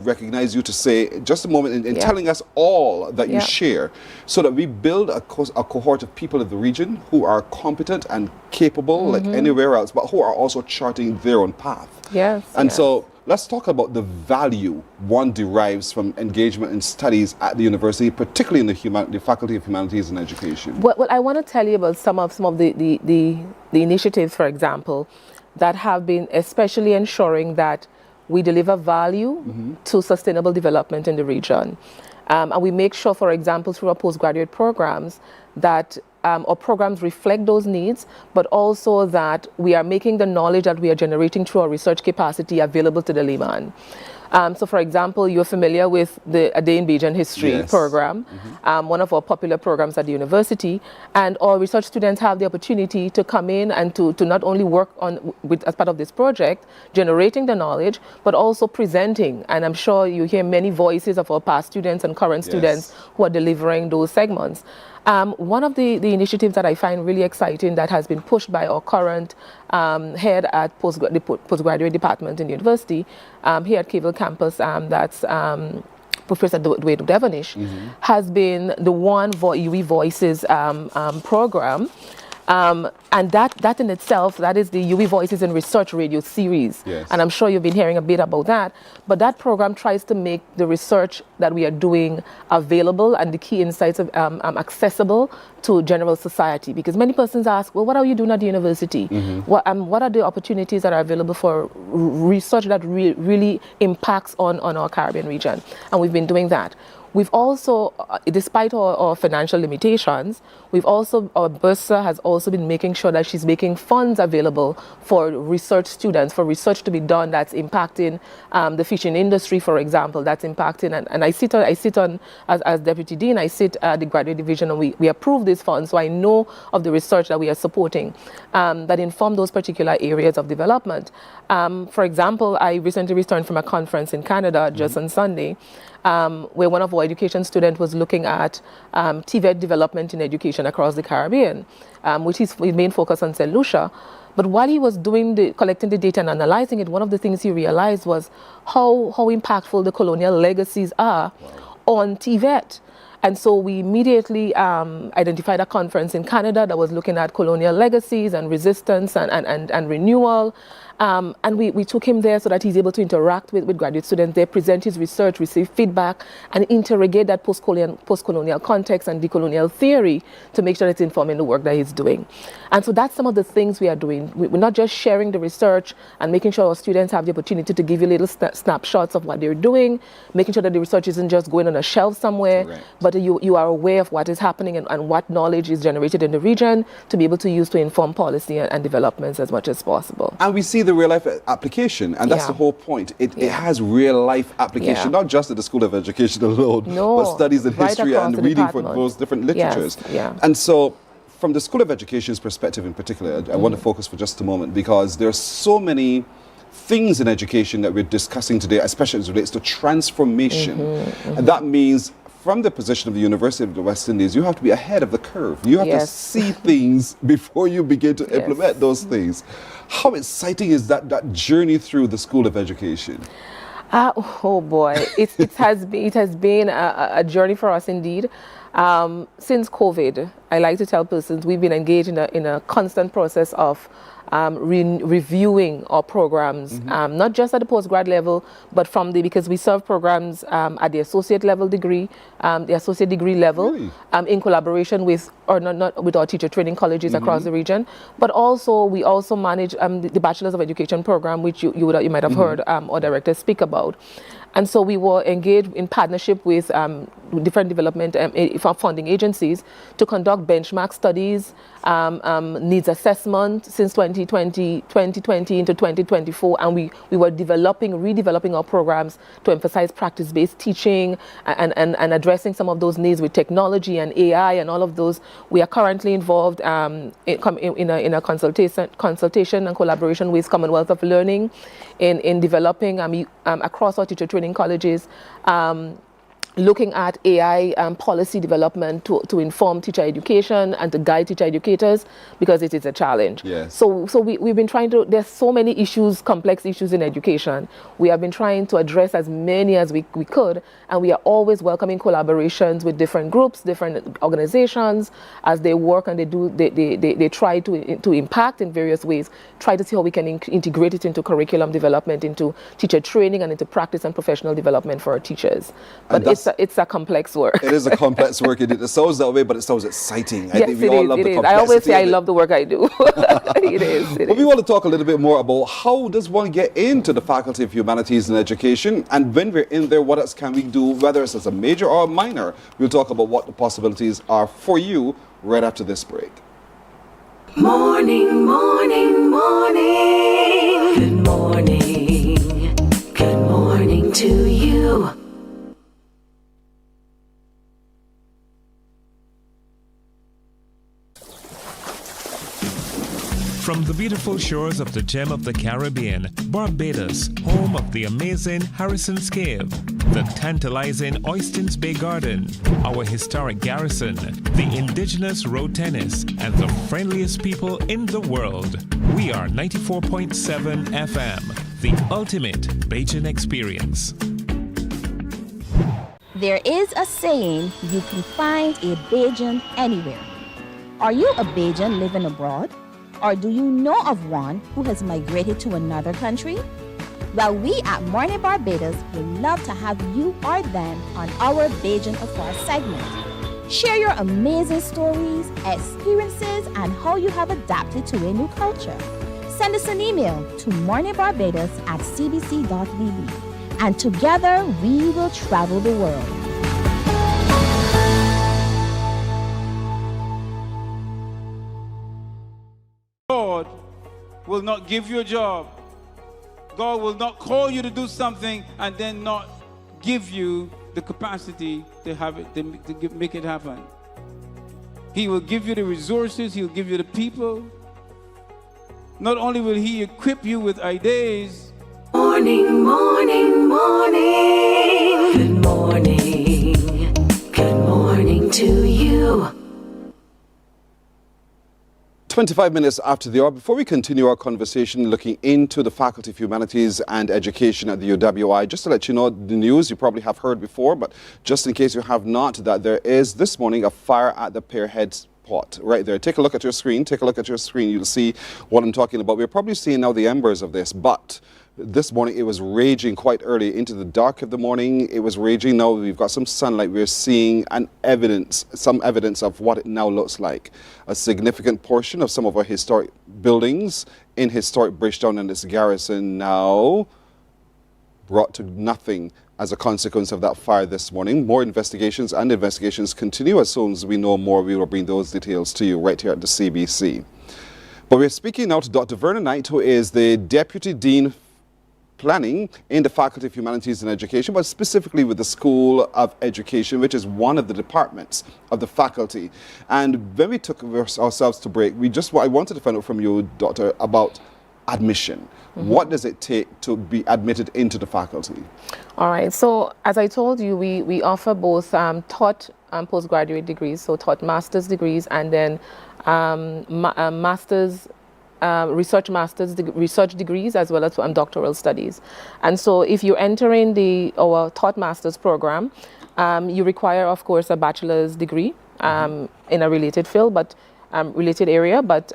recognize you to say just a moment in telling us all that you share, so that we build a cohort of people in the region who are competent and capable like anywhere else, but who are also charting their own path. So let's talk about the value one derives from engagement in studies at the university, particularly in the Faculty of Humanities and Education. Well, I want to tell you about some of the initiatives, for example, that have been especially ensuring that we deliver value to sustainable development in the region. And we make sure, for example, through our postgraduate programs, that our programs reflect those needs, but also that we are making the knowledge that we are generating through our research capacity available to the layman. So, for example, you're familiar with A Day in Bajan History program, one of our popular programs at the university, and our research students have the opportunity to come in and to not only work as part of this project, generating the knowledge, but also presenting. And I'm sure you hear many voices of our past students and current students who are delivering those segments. One of the initiatives that I find really exciting that has been pushed by our current head at the postgraduate department in the university, here at Cavell campus, that's Professor Dwayne Devonish, has been the One UE Voices program. And that in itself, that is the UE Voices in Research radio series. And I'm sure you've been hearing a bit about that. But that program tries to make the research that we are doing available and the key insights accessible to general society. Because many persons ask, well, what are you doing at the university? What are the opportunities that are available for research that really impacts on our Caribbean region? And we've been doing that. We've also, despite our financial limitations, our bursar has also been making sure that she's making funds available for research students, for research to be done that's impacting the fishing industry, for example, that's impacting, and I sit on as Deputy Dean, I sit at the graduate division, and we approve these funds, so I know of the research that we are supporting that inform those particular areas of development. For example, I recently returned from a conference in Canada just on Sunday, where one of our education students was looking at TVET development in education across the Caribbean, which is his main focus on St. Lucia. But while he was collecting the data and analyzing it, one of the things he realized was how impactful the colonial legacies are on TVET. And so we immediately identified a conference in Canada that was looking at colonial legacies and resistance and renewal. And we took him there so that he's able to interact with graduate students there, present his research, receive feedback, and interrogate that post-colonial context and decolonial theory to make sure it's informing the work that he's doing. And so that's some of the things we are doing. We're not just sharing the research and making sure our students have the opportunity to give you little snapshots of what they're doing, making sure that the research isn't just going on a shelf somewhere, but you are aware of what is happening and what knowledge is generated in the region to be able to use to inform policy and developments as much as possible. And we see the real life application, and that's the whole point. It has real life application, not just at the School of Education alone, but studies in history and reading for those different literatures. And so from the School of Education's perspective in particular, I want to focus for just a moment, because there's so many things in education that we're discussing today, especially as it relates to transformation. And that means from the position of the University of the West Indies, you have to be ahead of the curve. You have to see things before you begin to implement those things. How exciting is that journey through the School of Education? Oh boy, it has been a journey for us indeed. Since COVID, I like to tell persons we've been engaged in a constant process of reviewing our programs, not just at the postgrad level, but because we serve programs at the associate level degree, the associate degree level, in collaboration with our teacher training colleges across the region, but also we also manage the Bachelor's of Education program, which you might have heard our director speak about. And so we were engaged in partnership with different development funding agencies to conduct benchmark studies, needs assessment since 2020 into 2024, and we were redeveloping our programs to emphasize practice-based teaching and addressing some of those needs with technology and AI and all of those. We are currently involved in a consultation and collaboration with Commonwealth of Learning in developing across our teacher training colleges looking at AI policy development to inform teacher education and to guide teacher educators, because it is a challenge. Yes. So we've been trying to, there's so many issues, complex issues in education. We have been trying to address as many as we could, and we are always welcoming collaborations with different groups, different organizations, as they work and they try to impact in various ways, try to see how we can integrate it into curriculum development, into teacher training, and into practice and professional development for our teachers. But it's a complex work. It is a complex work. It sounds that way, but it sounds exciting. Yes, I think we all love the complexity. I always say I love the work I do. It is. But we want to talk a little bit more about how does one get into the Faculty of Humanities and Education, and when we're in there, what else can we do, whether it's as a major or a minor. We'll talk about what the possibilities are for you right after this break. Morning, morning, morning. Good morning. Good morning to you. From the beautiful shores of the gem of the Caribbean, Barbados, home of the amazing Harrison's Cave, the tantalizing Oystins Bay Garden, our historic garrison, the indigenous road tennis, and the friendliest people in the world. We are 94.7 FM, the ultimate Bajan experience. There is a saying, you can find a Bajan anywhere. Are you a Bajan living abroad? Or do you know of one who has migrated to another country? Well, we at Mornin Barbados would love to have you or them on our Bajan Afar segment. Share your amazing stories, experiences, and how you have adapted to a new culture. Send us an email to morninbarbados@cbc.bb, and together we will travel the world. God will not give you a job. God will not call you to do something and then not give you the capacity to have it, to make it happen. He will give you the resources. He'll give you the people. Not only will He equip you with ideas. Morning, morning, morning. Good morning. Good morning to you. 25 minutes after the hour. Before we continue our conversation looking into the Faculty of Humanities and Education at the UWI, just to let you know the news you probably have heard before, but just in case you have not, that there is this morning a fire at the Pierhead Spot right there. Take a look at your screen. Take a look at your screen. You'll see what I'm talking about. We're probably seeing now the embers of this, but this morning it was raging quite early into the dark of the morning. It was raging. Now we've got some sunlight. We're seeing some evidence of what it now looks like. A significant portion of some of our historic buildings in historic Bridgetown and its garrison now brought to nothing as a consequence of that fire this morning. More investigations continue. As soon as we know more, we will bring those details to you right here at the CBC. But we're speaking now to Dr. Vernon Knight, who is the Deputy Dean Planning in the Faculty of Humanities and Education, but specifically with the School of Education, which is one of the departments of the faculty. And when we took ourselves to break, I wanted to find out from you, Doctor, about admission. Mm-hmm. What does it take to be admitted into the faculty? All right. So as I told you, we offer both taught postgraduate degrees, so taught master's degrees, and then research degrees, as well as doctoral studies. And so if you're entering our taught master's program, you require, of course, a bachelor's degree in a related field, but related area, but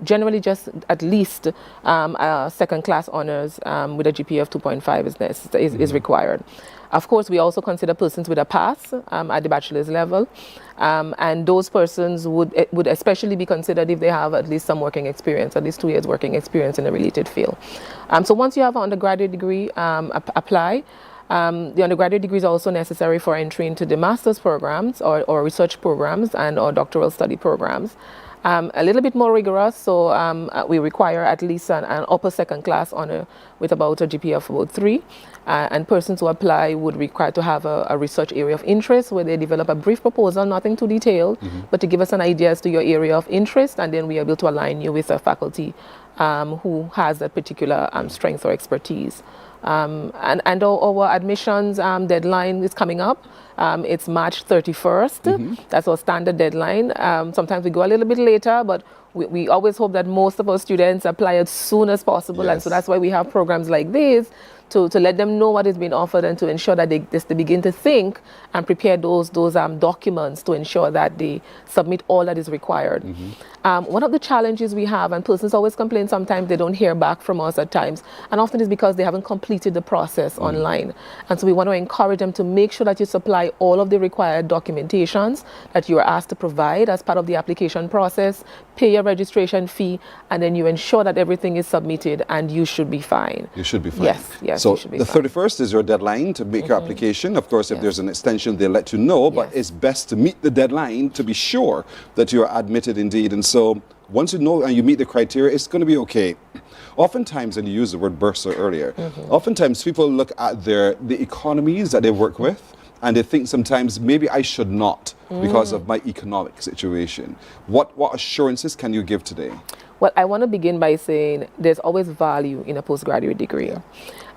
generally just at least a second-class honors with a GPA of 2.5 is required. Of course, we also consider persons with a pass at the bachelor's level, and those persons would especially be considered if they have at least some working experience, at least 2 years working experience in a related field. So once you have an undergraduate degree, apply. The undergraduate degree is also necessary for entry into the master's programs or research programs and or doctoral study programs. A little bit more rigorous, so we require at least an upper second class honor with about a GPA of about 3. And persons who apply would require to have a research area of interest where they develop a brief proposal, nothing too detailed, but to give us an idea as to your area of interest, and then we are able to align you with a faculty who has that particular strength or expertise. And our admissions deadline is coming up. It's March 31st. That's our standard deadline. Sometimes we go a little bit later, but we always hope that most of our students apply as soon as possible. And so that's why we have programs like this to let them know what is being offered and to ensure that they begin to think and prepare those documents to ensure that they submit all that is required. One of the challenges we have, and persons always complain sometimes they don't hear back from us at times, and often it's because they haven't completed the process online. And so we want to encourage them to make sure that you supply all of the required documentations that you are asked to provide as part of the application process, pay your registration fee, and then you ensure that everything is submitted, and you should be fine. You should be fine. Yes, so you should be the fine. 31st is your deadline to make your application. Of course, if there's an extension, they'll let you know, but it's best to meet the deadline to be sure that you're admitted indeed. And so once you know and you meet the criteria, it's going to be okay. Oftentimes, and you used the word bursar earlier, oftentimes people look at the economies that they work with, and they think sometimes maybe I should not because of my economic situation. What assurances can you give today? Well, I want to begin by saying there's always value in a postgraduate degree.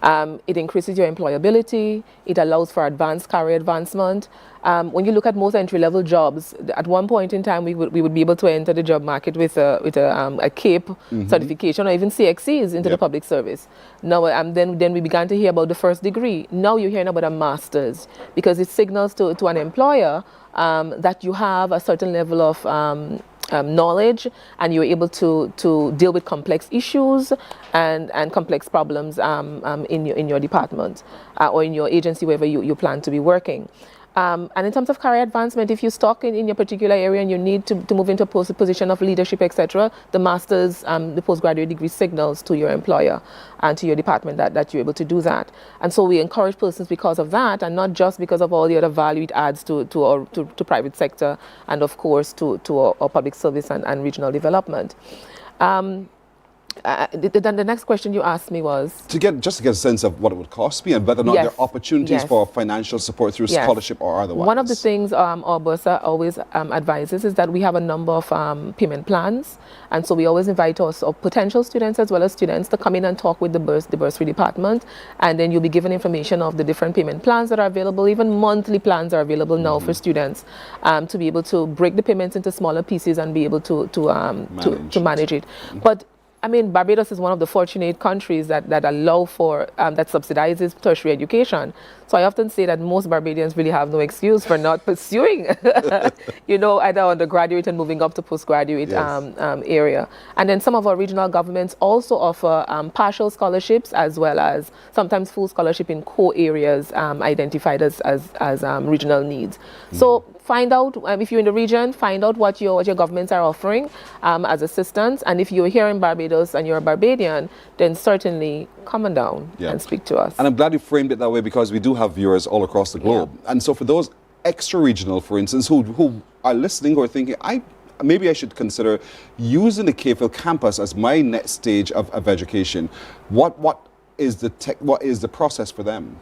It increases your employability. It allows for advanced career advancement. When you look at most entry-level jobs, at one point in time, we would be able to enter the job market with a CAPE certification or even CXCs into the public service. Now, then we began to hear about the first degree. Now you're hearing about a master's because it signals to an employer that you have a certain level of knowledge, and you're able to deal with complex issues and complex problems in your department or in your agency, wherever you plan to be working. And in terms of career advancement, if you're stuck in your particular area and you need to move into a position of leadership, etc., the master's, the postgraduate degree signals to your employer and to your department that you're able to do that. And so we encourage persons because of that, and not just because of all the other value it adds to private sector and, of course, to our public service and regional development. Then the next question you asked me was just to get a sense of what it would cost me and whether or not there are opportunities for financial support through scholarship or otherwise. One of the things our bursar always advises is that we have a number of payment plans, and so we always invite our potential students as well as students to come in and talk with the bursary department, and then you'll be given information of the different payment plans that are available. Even monthly plans are available now for students to be able to break the payments into smaller pieces and be able to manage it. But I mean, Barbados is one of the fortunate countries that allow for, that subsidizes tertiary education. So I often say that most Barbadians really have no excuse for not pursuing, either undergraduate and moving up to postgraduate area. And then some of our regional governments also offer partial scholarships as well as sometimes full scholarship in core areas identified as regional needs. So find out, if you're in the region, find out what your governments are offering as assistance. And if you're here in Barbados and you're a Barbadian, then certainly come on down and speak to us. And I'm glad you framed it that way, because we do have viewers all across the globe. And so for those extra-regional, for instance, who are listening, who are thinking, maybe I should consider using the KFL campus as my next stage of education, what is the process for them?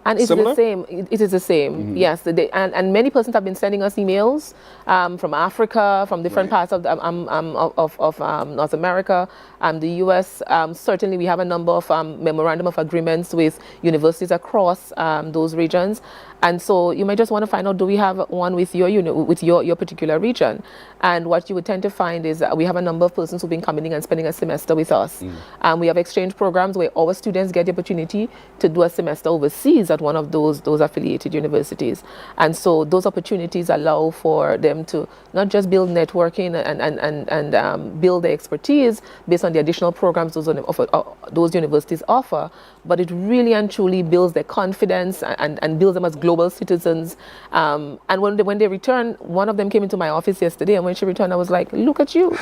And it's the same. It is the same. Yes. And many persons have been sending us emails from Africa, from different parts of North America, the U.S. Certainly, we have a number of memorandum of agreements with universities across those regions. And so you might just want to find out, do we have one with your particular region? And what you would tend to find is that we have a number of persons who've been coming in and spending a semester with us. We have exchange programs where our students get the opportunity to do a semester overseas at one of those affiliated universities. And so those opportunities allow for them to not just build networking and build their expertise based on the additional programs those universities offer, but it really and truly builds their confidence and builds them as global citizens. And when they return, one of them came into my office yesterday, and when she returned, I was like, look at you.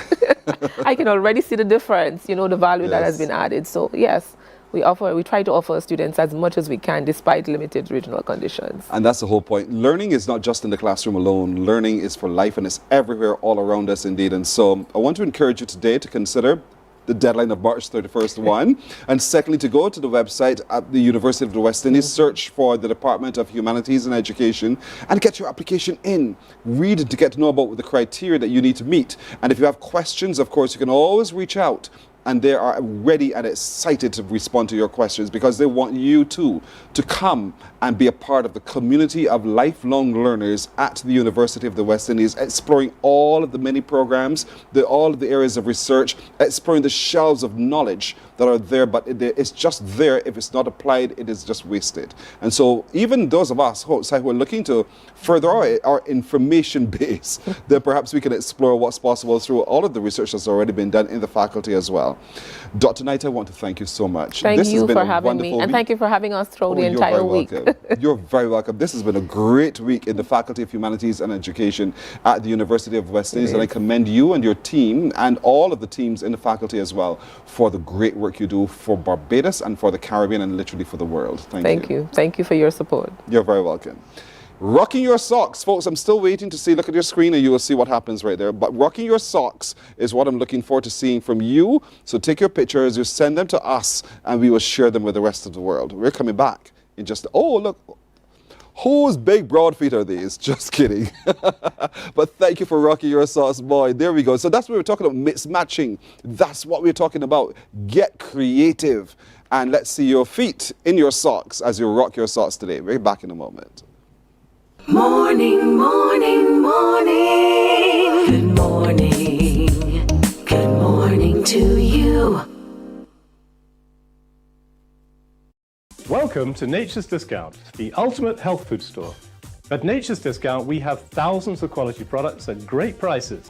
I can already see the difference, the value that has been added. So yes, we try to offer students as much as we can despite limited regional conditions. And that's the whole point. Learning is not just in the classroom alone. Learning is for life, and it's everywhere all around us indeed. And so I want to encourage you today to consider the deadline of March 31st, and secondly, to go to the website at the University of the West Indies, search for the Department of Humanities and Education, and get your application in. Read it to get to know about the criteria that you need to meet. And if you have questions, of course, you can always reach out and they are ready and excited to respond to your questions because they want you too to come and be a part of the community of lifelong learners at the University of the West Indies, exploring all of the many programs, all of the areas of research, exploring the shelves of knowledge that are there, but it's just there. If it's not applied, it is just wasted. And so even those of us who are looking to further our information base, then perhaps we can explore what's possible through all of the research that's already been done in the faculty as well. Dr. Knight, I want to thank you so much. Thank you for having me, and thank you for having us through the entire week. You're very welcome. This has been a great week in the Faculty of Humanities and Education at the University of West Indies, and I commend you and your team and all of the teams in the faculty as well for the great work you do for Barbados and for the Caribbean and literally for the world. Thank you. Thank you for your support. You're very welcome. Rocking your socks, folks. I'm still waiting to see. Look at your screen and you will see what happens right there. But rocking your socks is what I'm looking forward to seeing from you. So take your pictures, you send them to us, and we will share them with the rest of the world. We're coming back in just, oh, look. Whose big broad feet are these? Just kidding. But thank you for rocking your socks, boy. There we go. So that's what we're talking about, mismatching. That's what we're talking about. Get creative. And let's see your feet in your socks as you rock your socks today. We're back in a moment. Morning, morning, morning. Good morning. Good morning to you. Welcome to Nature's Discount, the ultimate health food store. At Nature's Discount, we have thousands of quality products at great prices.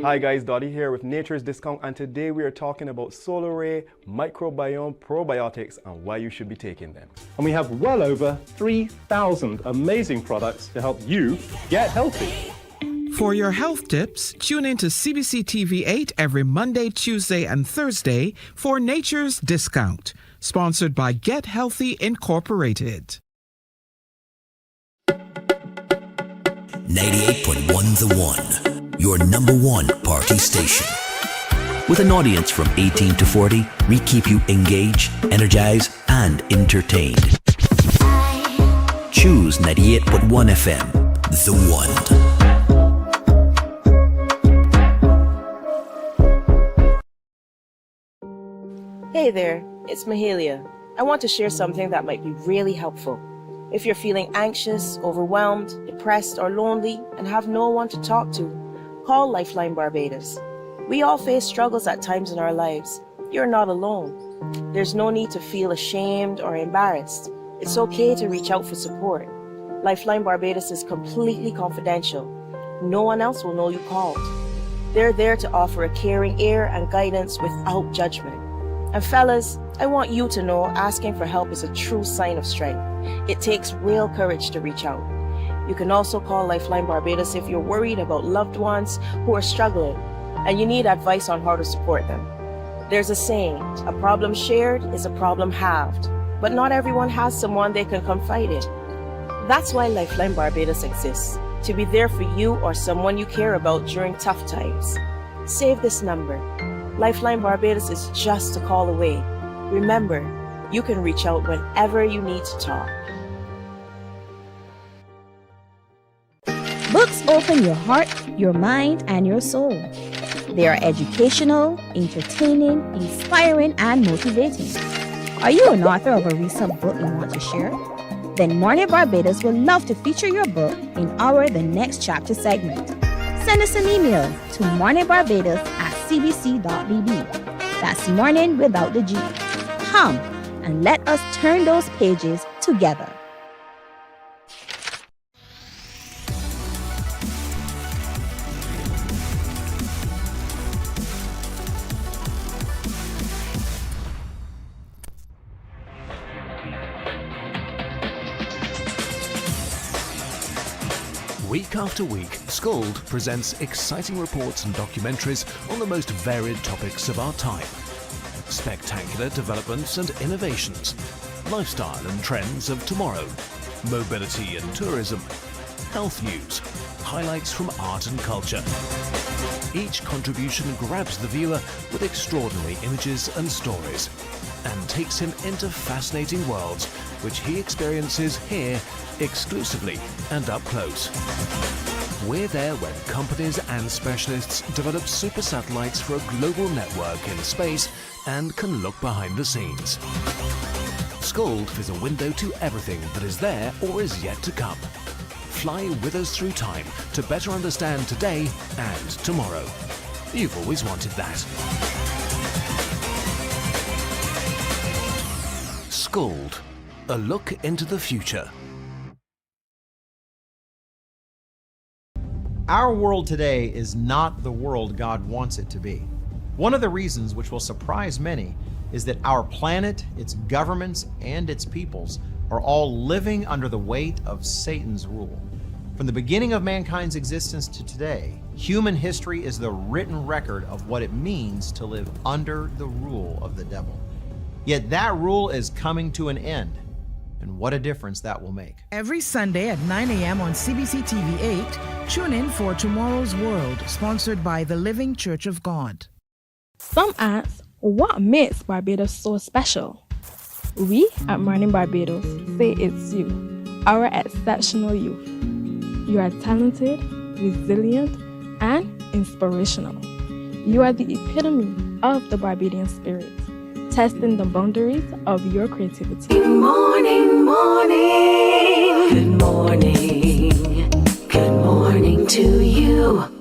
Hi guys, Dottie here with Nature's Discount, and today we are talking about Solar Ray Microbiome Probiotics and why you should be taking them. And we have well over 3,000 amazing products to help you get healthy. For your health tips, tune in to CBC TV 8 every Monday, Tuesday, and Thursday for Nature's Discount, sponsored by Get Healthy Incorporated. 98.1 The One, your number one party station. With an audience from 18 to 40, we keep you engaged, energized, and entertained. Choose 98.1 FM, The One. Hey there, it's Mahalia. I want to share something that might be really helpful. If you're feeling anxious, overwhelmed, depressed, or lonely and have no one to talk to, call Lifeline Barbados. We all face struggles at times in our lives. You're not alone. There's no need to feel ashamed or embarrassed. It's okay to reach out for support. Lifeline Barbados is completely confidential. No one else will know you called. They're there to offer a caring ear and guidance without judgment. And fellas, I want you to know asking for help is a true sign of strength. It takes real courage to reach out. You can also call Lifeline Barbados if you're worried about loved ones who are struggling and you need advice on how to support them. There's a saying, a problem shared is a problem halved, but not everyone has someone they can confide in. That's why Lifeline Barbados exists, to be there for you or someone you care about during tough times. Save this number. Lifeline Barbados is just a call away. Remember, you can reach out whenever you need to talk. Books open your heart, your mind, and your soul. They are educational, entertaining, inspiring, and motivating. Are you an author of a recent book you want to share? Then Mornin Barbados would love to feature your book in our The Next Chapter segment. Send us an email to morninbarbados@cbc.bb. That's morning without the G. Come and let us turn those pages together. Week after week, Scold presents exciting reports and documentaries on the most varied topics of our time. Spectacular developments and innovations, lifestyle and trends of tomorrow, mobility and tourism, health news, highlights from art and culture. Each contribution grabs the viewer with extraordinary images and stories and takes him into fascinating worlds which he experiences here exclusively and up close. We're there when companies and specialists develop super satellites for a global network in space and can look behind the scenes. Skuld is a window to everything that is there or is yet to come. Fly with us through time to better understand today and tomorrow. You've always wanted that. Skuld, a look into the future. Our world today is not the world God wants it to be. One of the reasons, which will surprise many, is that our planet, its governments, and its peoples are all living under the weight of Satan's rule. From the beginning of mankind's existence to today, human history is the written record of what it means to live under the rule of the devil. Yet that rule is coming to an end. And what a difference that will make. Every Sunday at 9 a.m. on CBC TV 8, tune in for Tomorrow's World, sponsored by the Living Church of God. Some ask, what makes Barbados so special? We at Mornin Barbados say it's you, our exceptional youth. You are talented, resilient, and inspirational. You are the epitome of the Barbadian spirit, testing the boundaries of your creativity. Good morning, morning. Good morning. Good morning to you.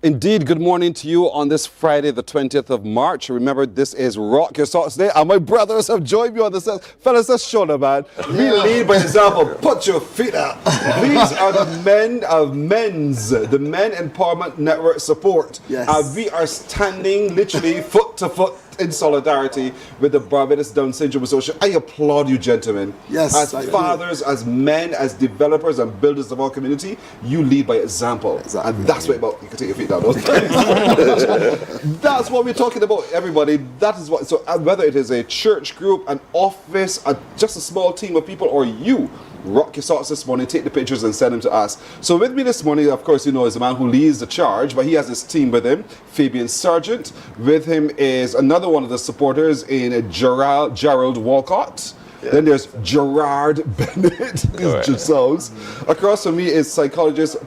Indeed, good morning to you on this Friday, the 20th of March. Remember, this is Rock Your Socks Day, and my brothers have joined me on the set. Fellas, let's show them, man. We lead by example. Put your feet up. These are the men of the Men Empowerment Network support. Yes. We are standing literally foot to foot in solidarity with the Barbados Down Syndrome Association. I applaud you, gentlemen. Yes, as fathers, as men, as developers and builders of our community, you lead by example. Exactly. And that's what about. You can take your feet down. That's what we're talking about, everybody. That is what. So whether it is a church group, an office, just a small team of people, or you, rock your socks this morning, take the pictures and send them to us. So with me this morning, of course, you know, is a man who leads the charge, but he has his team with him, Fabian Sargent. With him is another one of the supporters in Gerald Walcott. Yeah. Then there's Gerard Bennett. Sounds. Across from me is psychologist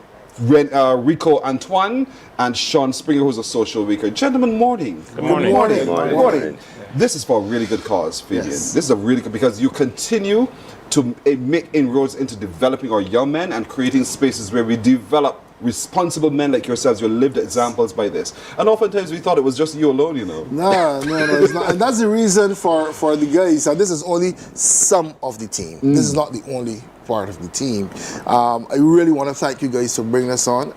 Rico Antoine and Sean Springer, who's a social worker. Gentlemen, morning. Good morning. Good morning. This is for a really good cause, Fabian. Yes. This is a really good, because you continue to make inroads into developing our young men and creating spaces where we develop responsible men like yourselves. You're lived examples by this. And oftentimes we thought it was just you alone, you know. No, it's not. And that's the reason for the guys. And this is only some of the team. This is not the only part of the team. I really want to thank you guys for bringing us on.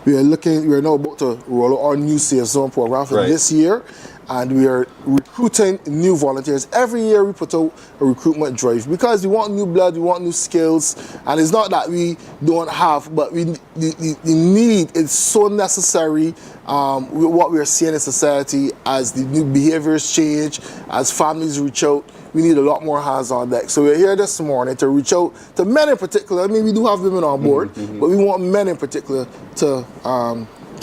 We are now about to roll out our new Safe Zone program for this year. And we are recruiting new volunteers. Every year we put out a recruitment drive because we want new blood, we want new skills. And it's not that we don't have, but the need is so necessary with what we are seeing in society as the new behaviors change, as families reach out. We need a lot more hands on deck. So we're here this morning to reach out to men in particular. I mean, we do have women on board, but we want men in particular to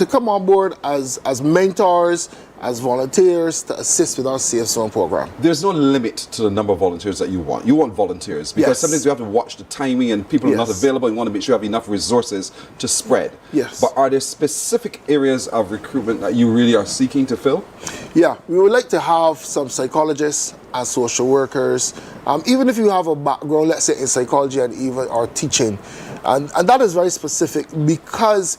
come on board as mentors, as volunteers, to assist with our Safe Zone program. There's no limit to the number of volunteers that you want. You want volunteers because sometimes you have to watch the timing and people are not available. You want to make sure you have enough resources to spread. Yes. But are there specific areas of recruitment that you really are seeking to fill? Yeah, we would like to have some psychologists and social workers. Even if you have a background, let's say in psychology and even or teaching. And that is very specific because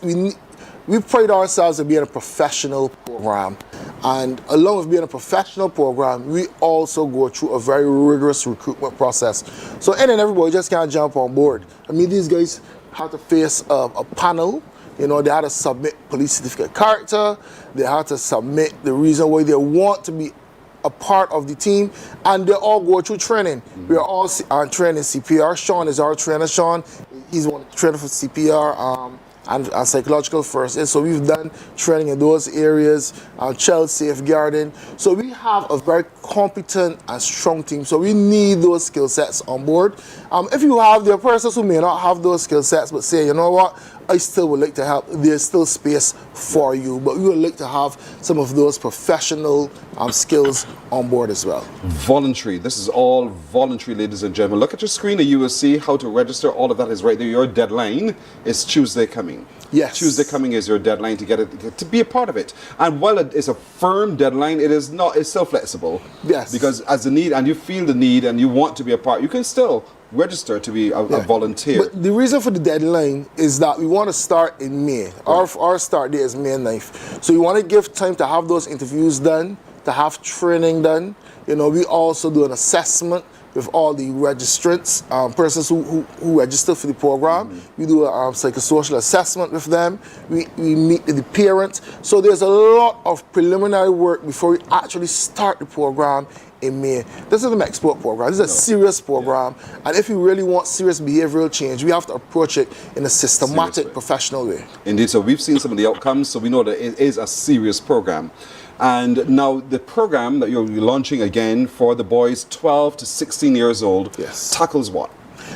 we pride ourselves on being a professional program. And along with being a professional program, we also go through a very rigorous recruitment process. So any and everybody just can't jump on board. I mean, these guys had to face a panel. You know, they had to submit police certificate character. They had to submit the reason why they want to be a part of the team, and they all go through training. We are all trained in CPR. Sean is our trainer. Sean, he's one trainer for CPR. And psychological first aid. So we've done training in those areas, child safeguarding. So we have a very competent and strong team. So we need those skill sets on board. If you have, there are persons who may not have those skill sets, but say, you know what, I still would like to help. There's still space for you, but we would like to have some of those professional skills on board as well. Voluntary. This is all voluntary, ladies and gentlemen. Look at your screen and you will see how to register. All of that is right there. Your deadline is Tuesday coming. Yes. Tuesday coming is your deadline to get to be a part of it. And while it is a firm deadline, it is not. It's still flexible. Yes. Because as the need, and you feel the need, and you want to be a part, you can still register to be a volunteer. But the reason for the deadline is that we want to start in May. Our start date is May 9th. So we want to give time to have those interviews done, to have training done. You know, we also do an assessment with all the registrants, persons who register for the program. We do a psychosocial assessment with them. We meet with the parents. So there's a lot of preliminary work before we actually start the program in May. This is an export program. This is a serious program. And if we really want serious behavioral change, we have to approach it in a systematic, professional way. Indeed. So we've seen some of the outcomes, so we know that it is a serious program. And now the program that you're launching again for the boys 12 to 16 years old tackles what?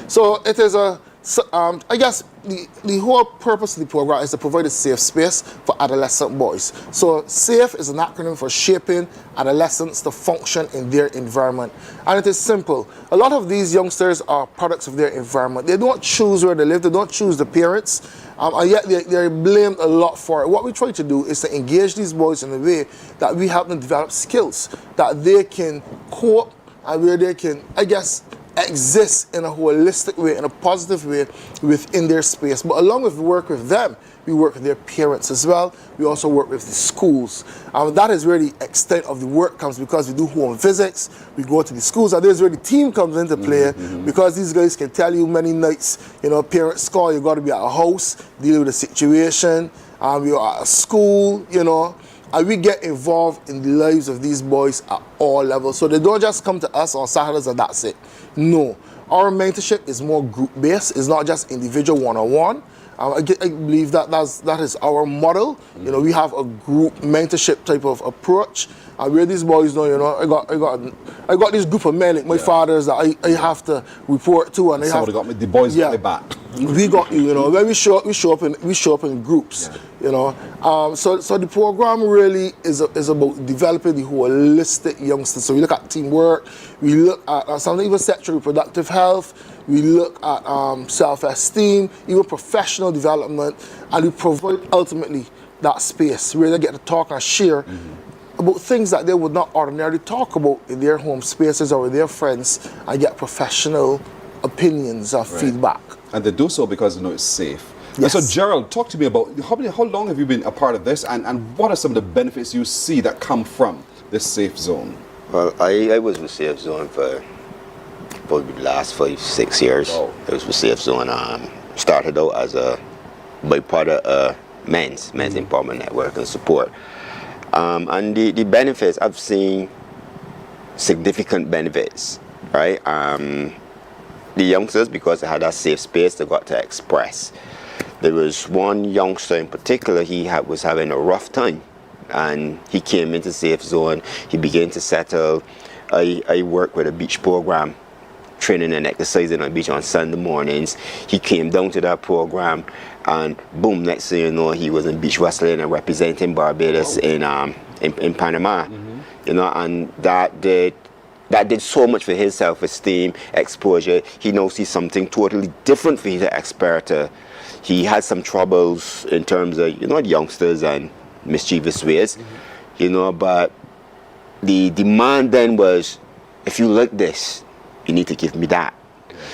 So it is I guess the whole purpose of the program is to provide a safe space for adolescent boys. So SAFE is an acronym for Shaping Adolescents to Function in Their Environment. And it is simple. A lot of these youngsters are products of their environment. They don't choose where they live. They don't choose the parents. And yet they're blamed a lot for it. What we try to do is to engage these boys in a way that we help them develop skills, that they can cope and where they can, I guess, exist in a holistic way, in a positive way within their space. But along with work with them, we work with their parents as well. We also work with the schools. That is where the extent of the work comes, because we do home visits, we go to the schools, and there's where the team comes into play, because these guys can tell you many nights, you know, parents call, you got to be at a house, dealing with a situation, you're at a school, you know, and we get involved in the lives of these boys at all levels. So they don't just come to us on Saturdays and that's it. No. Our mentorship is more group-based. It's not just individual one-on-one. I believe that is our model. You know, we have a group mentorship type of approach. Where these boys know, you know, I got this group of men, like my fathers, that I have to report to, and the boys got my back. We got you, you know. When we show up in groups, you know. So the program really is about developing the holistic youngsters. So we look at teamwork, we look at something even sexual reproductive health, we look at self-esteem, even professional development, and we provide ultimately that space where they get to talk and share about things that they would not ordinarily talk about in their home spaces or with their friends, and get professional opinions or feedback. And they do so because they know it's safe. Yes. And so, Gerald, talk to me about how long have you been a part of this, and what are some of the benefits you see that come from this safe zone? Well, I was with Safe Zone for probably the last 5-6 years. I was with Safe Zone. Started out as a byproduct of men's empowerment network and support. And the benefits, I've seen significant benefits, right? The youngsters, because they had that safe space, they got to express. There was one youngster in particular, was having a rough time, and he came into Safe Zone. He began to settle. I work with a beach program, training and exercising on the beach on Sunday mornings. He came down to that program, and boom, next thing you know, he was in beach wrestling and representing Barbados in Panama. You know, and that did so much for his self-esteem, exposure. He now sees something totally different for him to aspire to. He had some troubles in terms of, you know, youngsters and mischievous ways, you know, but the demand then was, if you like this, you need to give me that.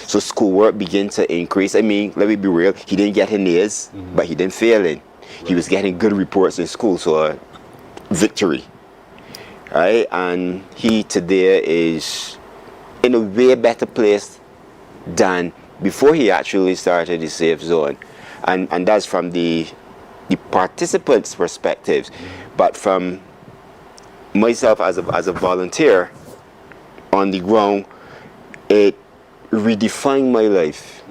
So schoolwork began to increase. I mean, let me be real, he didn't get in A's, but he didn't fail in. He was getting good reports in school, so victory. Right? And he today is in a way better place than before he actually started the Safe Zone. And that's from the participants' perspectives. But from myself as a volunteer on the ground, it redefined my life.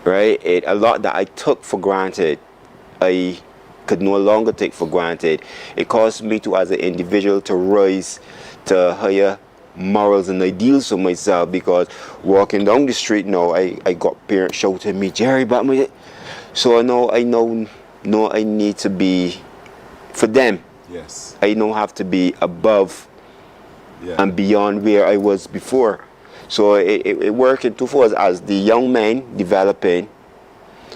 Right? A lot that I took for granted, I could no longer take for granted. It caused me to, as an individual, to rise to higher morals and ideals for myself, because walking down the street now, I got parents shouting at me, Jerry, but So now I know I need to be, for them, yes, I now have to be above and beyond where I was before. So it worked in twofolds. As the young men developing,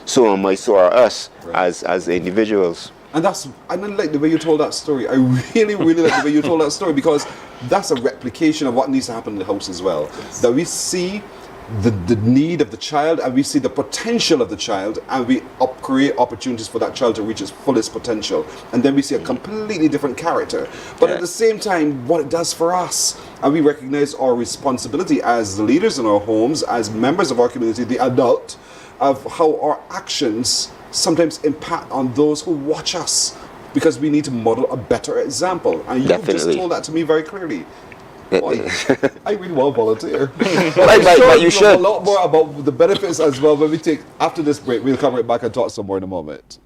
so am I, so are us as individuals. And I like the way you told that story. I really, really like the way you told that story, because that's a replication of what needs to happen in the house as well. That we see the need of the child, and we see the potential of the child, and we create opportunities for that child to reach its fullest potential. And then we see a completely different character. But at the same time, what it does for us, and we recognize our responsibility as the leaders in our homes, as members of our community, the adult, of how our actions sometimes impact on those who watch us, because we need to model a better example. And you just told that to me very clearly. Boy, I really want to volunteer. But you should. A lot more about the benefits as well when we take, after this break, we'll come right back and talk some more in a moment.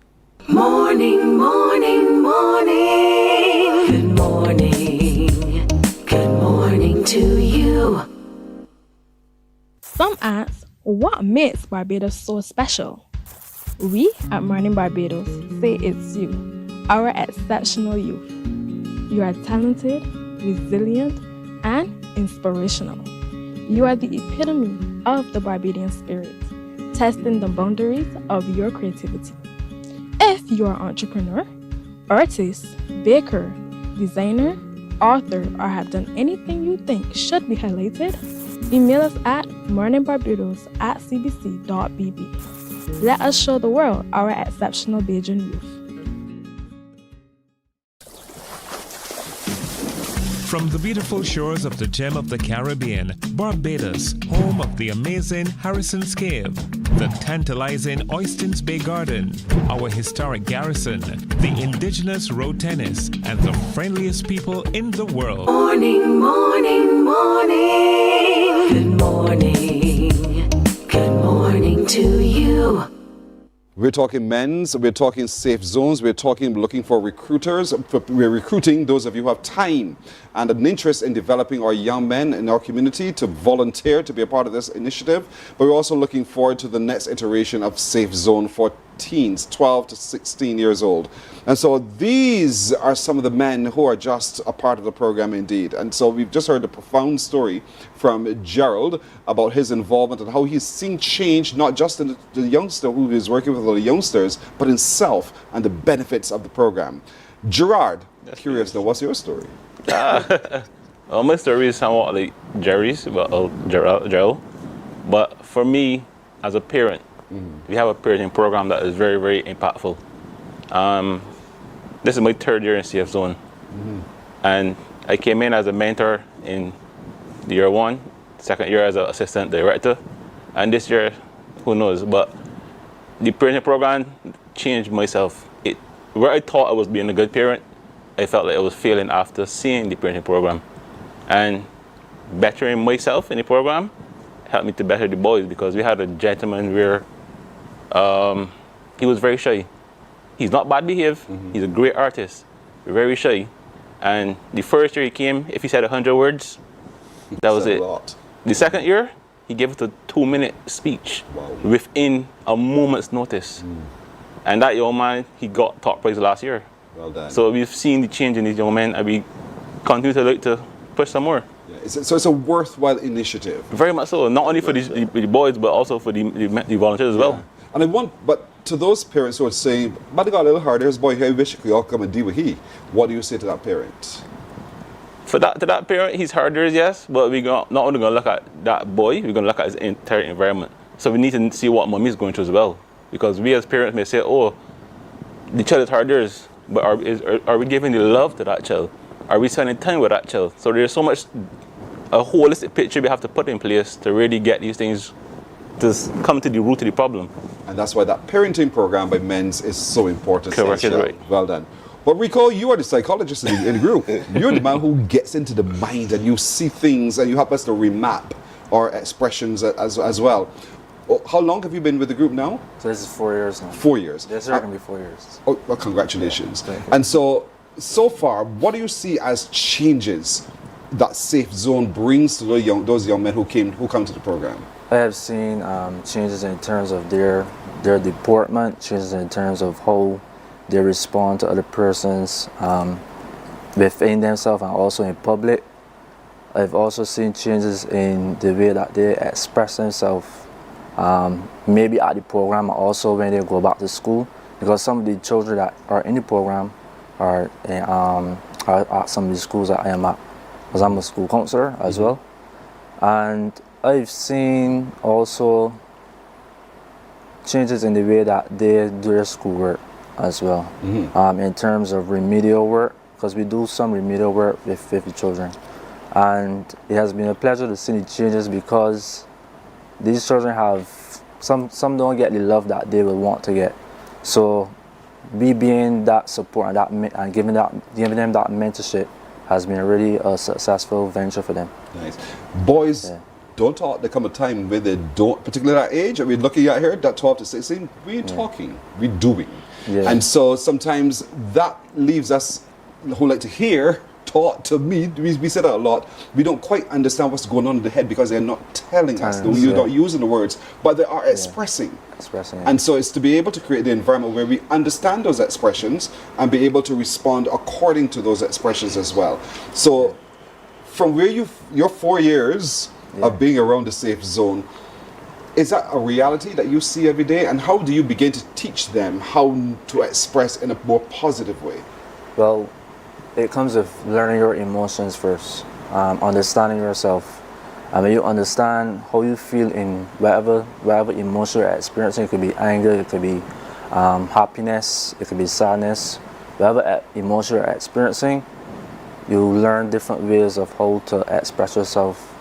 Morning, morning, morning. Good morning. Good morning to you. Some ask, what makes Barbados so special? We at Mornin Barbados say it's you, our exceptional youth. You are talented, resilient, and inspirational. You are the epitome of the Barbadian spirit, testing the boundaries of your creativity. If you are an entrepreneur, artist, baker, designer, author, or have done anything you think should be highlighted, email us at morninbarbados@cbc.bb. Let us show the world our exceptional Bajan youth. From the beautiful shores of the gem of the Caribbean, Barbados, home of the amazing Harrison's Cave, the tantalizing Oystins Bay Garden, our historic garrison, the indigenous road tennis, and the friendliest people in the world. Morning, morning, morning. Good morning. Good morning to you. We're talking men's, we're talking safe zones, we're looking for recruiters. We're recruiting those of you who have time and an interest in developing our young men in our community to volunteer to be a part of this initiative. But we're also looking forward to the next iteration of Safe Zone for teens, 12 to 16 years old. And so these are some of the men who are just a part of the program indeed. And so we've just heard a profound story from Gerald about his involvement and how he's seen change, not just in the youngster who is working with the youngsters, but himself and the benefits of the program. Gerard, curious though, what's your story? Well, my story is somewhat like Jerry's, Gerald. But for me, as a parent, we have a parenting program that is very, very impactful. This is my third year in CF Zone. And I came in as a mentor in year one, second year as an assistant director, and this year, who knows, but the parenting program changed myself. Where I thought I was being a good parent, I felt like I was failing after seeing the parenting program. And bettering myself in the program helped me to better the boys, because we had a gentleman where he was very shy. He's not bad behaved, he's a great artist, very shy. And the first year he came, if he said 100 words, that was it. The second year, he gave us a 2-minute speech within a moment's notice. And that young man, he got top prize last year. Well done. So we've seen the change in these young men, and we continue to look to push some more. Yeah, so it's a worthwhile initiative. Very much so, not only for the boys, but also for the volunteers as well. And but to those parents who are saying, but it got a little harder, this boy here, I wish we all come and deal with he. What do you say to that parent? To that parent, he's harder, yes, but we're not only going to look at that boy, we're going to look at his entire environment. So we need to see what mommy is going through as well. Because we as parents may say, oh, the child is harder, but are we giving the love to that child? Are we spending time with that child? So there's so much, a holistic picture we have to put in place to really get these things to come to the root of the problem. And that's why that parenting program by Men's is so important. Correct, right. Well done. But Rico, you are the psychologist in the group. You're the man who gets into the mind and you see things and you help us to remap our expressions as well. How long have you been with the group now? So this is 4 years now. 4 years. Yes, sir, it's going to be 4 years. Oh, well, congratulations. Yeah, thank you. And so far, what do you see as changes that Safe Zone brings to those young men who come to the program? I have seen changes in terms of their their deportment, changes in terms of how they respond to other persons within themselves and also in public. I've also seen changes in the way that they express themselves, maybe at the program and also when they go back to school, because some of the children that are in the program are at some of the schools that I am at, because I'm a school counselor as well. And I've seen also changes in the way that they do their schoolwork as well, in terms of remedial work, because we do some remedial work with the children. And it has been a pleasure to see the changes, because these children have, some don't get the love that they will want to get. So we being that support and giving them that mentorship has been really a successful venture for them. Nice. Boys, don't talk. There come a time where they don't, particularly that age that we're looking at here, that 12 to 16, we ain't talking, we're doing. Yeah. And so sometimes that leaves us who like to hear taught to me, we say that a lot, we don't quite understand what's going on in the head because they're not telling us, they're not using the words, but they are expressing. And so it's to be able to create the environment where we understand those expressions and be able to respond according to those expressions as well. So from where your 4 years of being around the safe zone, is that a reality that you see every day? And how do you begin to teach them how to express in a more positive way? Well, it comes with learning your emotions first, understanding yourself. And when you understand how you feel in whatever emotion you're experiencing, it could be anger, it could be happiness, it could be sadness, whatever emotion you're experiencing, you learn different ways of how to express yourself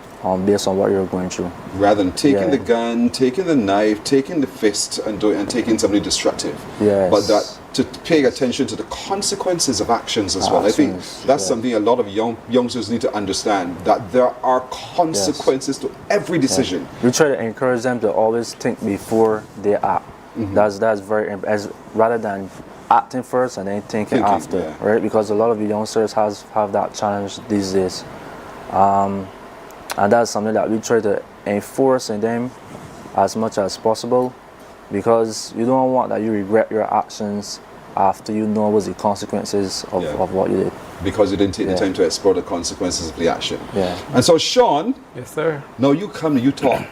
based on what you're going through. Rather than taking the gun, taking the knife, taking the fist and taking something destructive. Yes. But that to pay attention to the consequences of actions as well. I think that's something a lot of youngsters need to understand, that there are consequences to every decision. We try to encourage them to always think before they act. That's very rather than acting first and then thinking after, right? Because a lot of the youngsters have that challenge these days. And that's something that we try to enforce in them as much as possible, because you don't want that you regret your actions after you know what the consequences of what you did. Because you didn't take the time to explore the consequences of the action. Yeah. And so Sean, yes sir. Now you come and you talk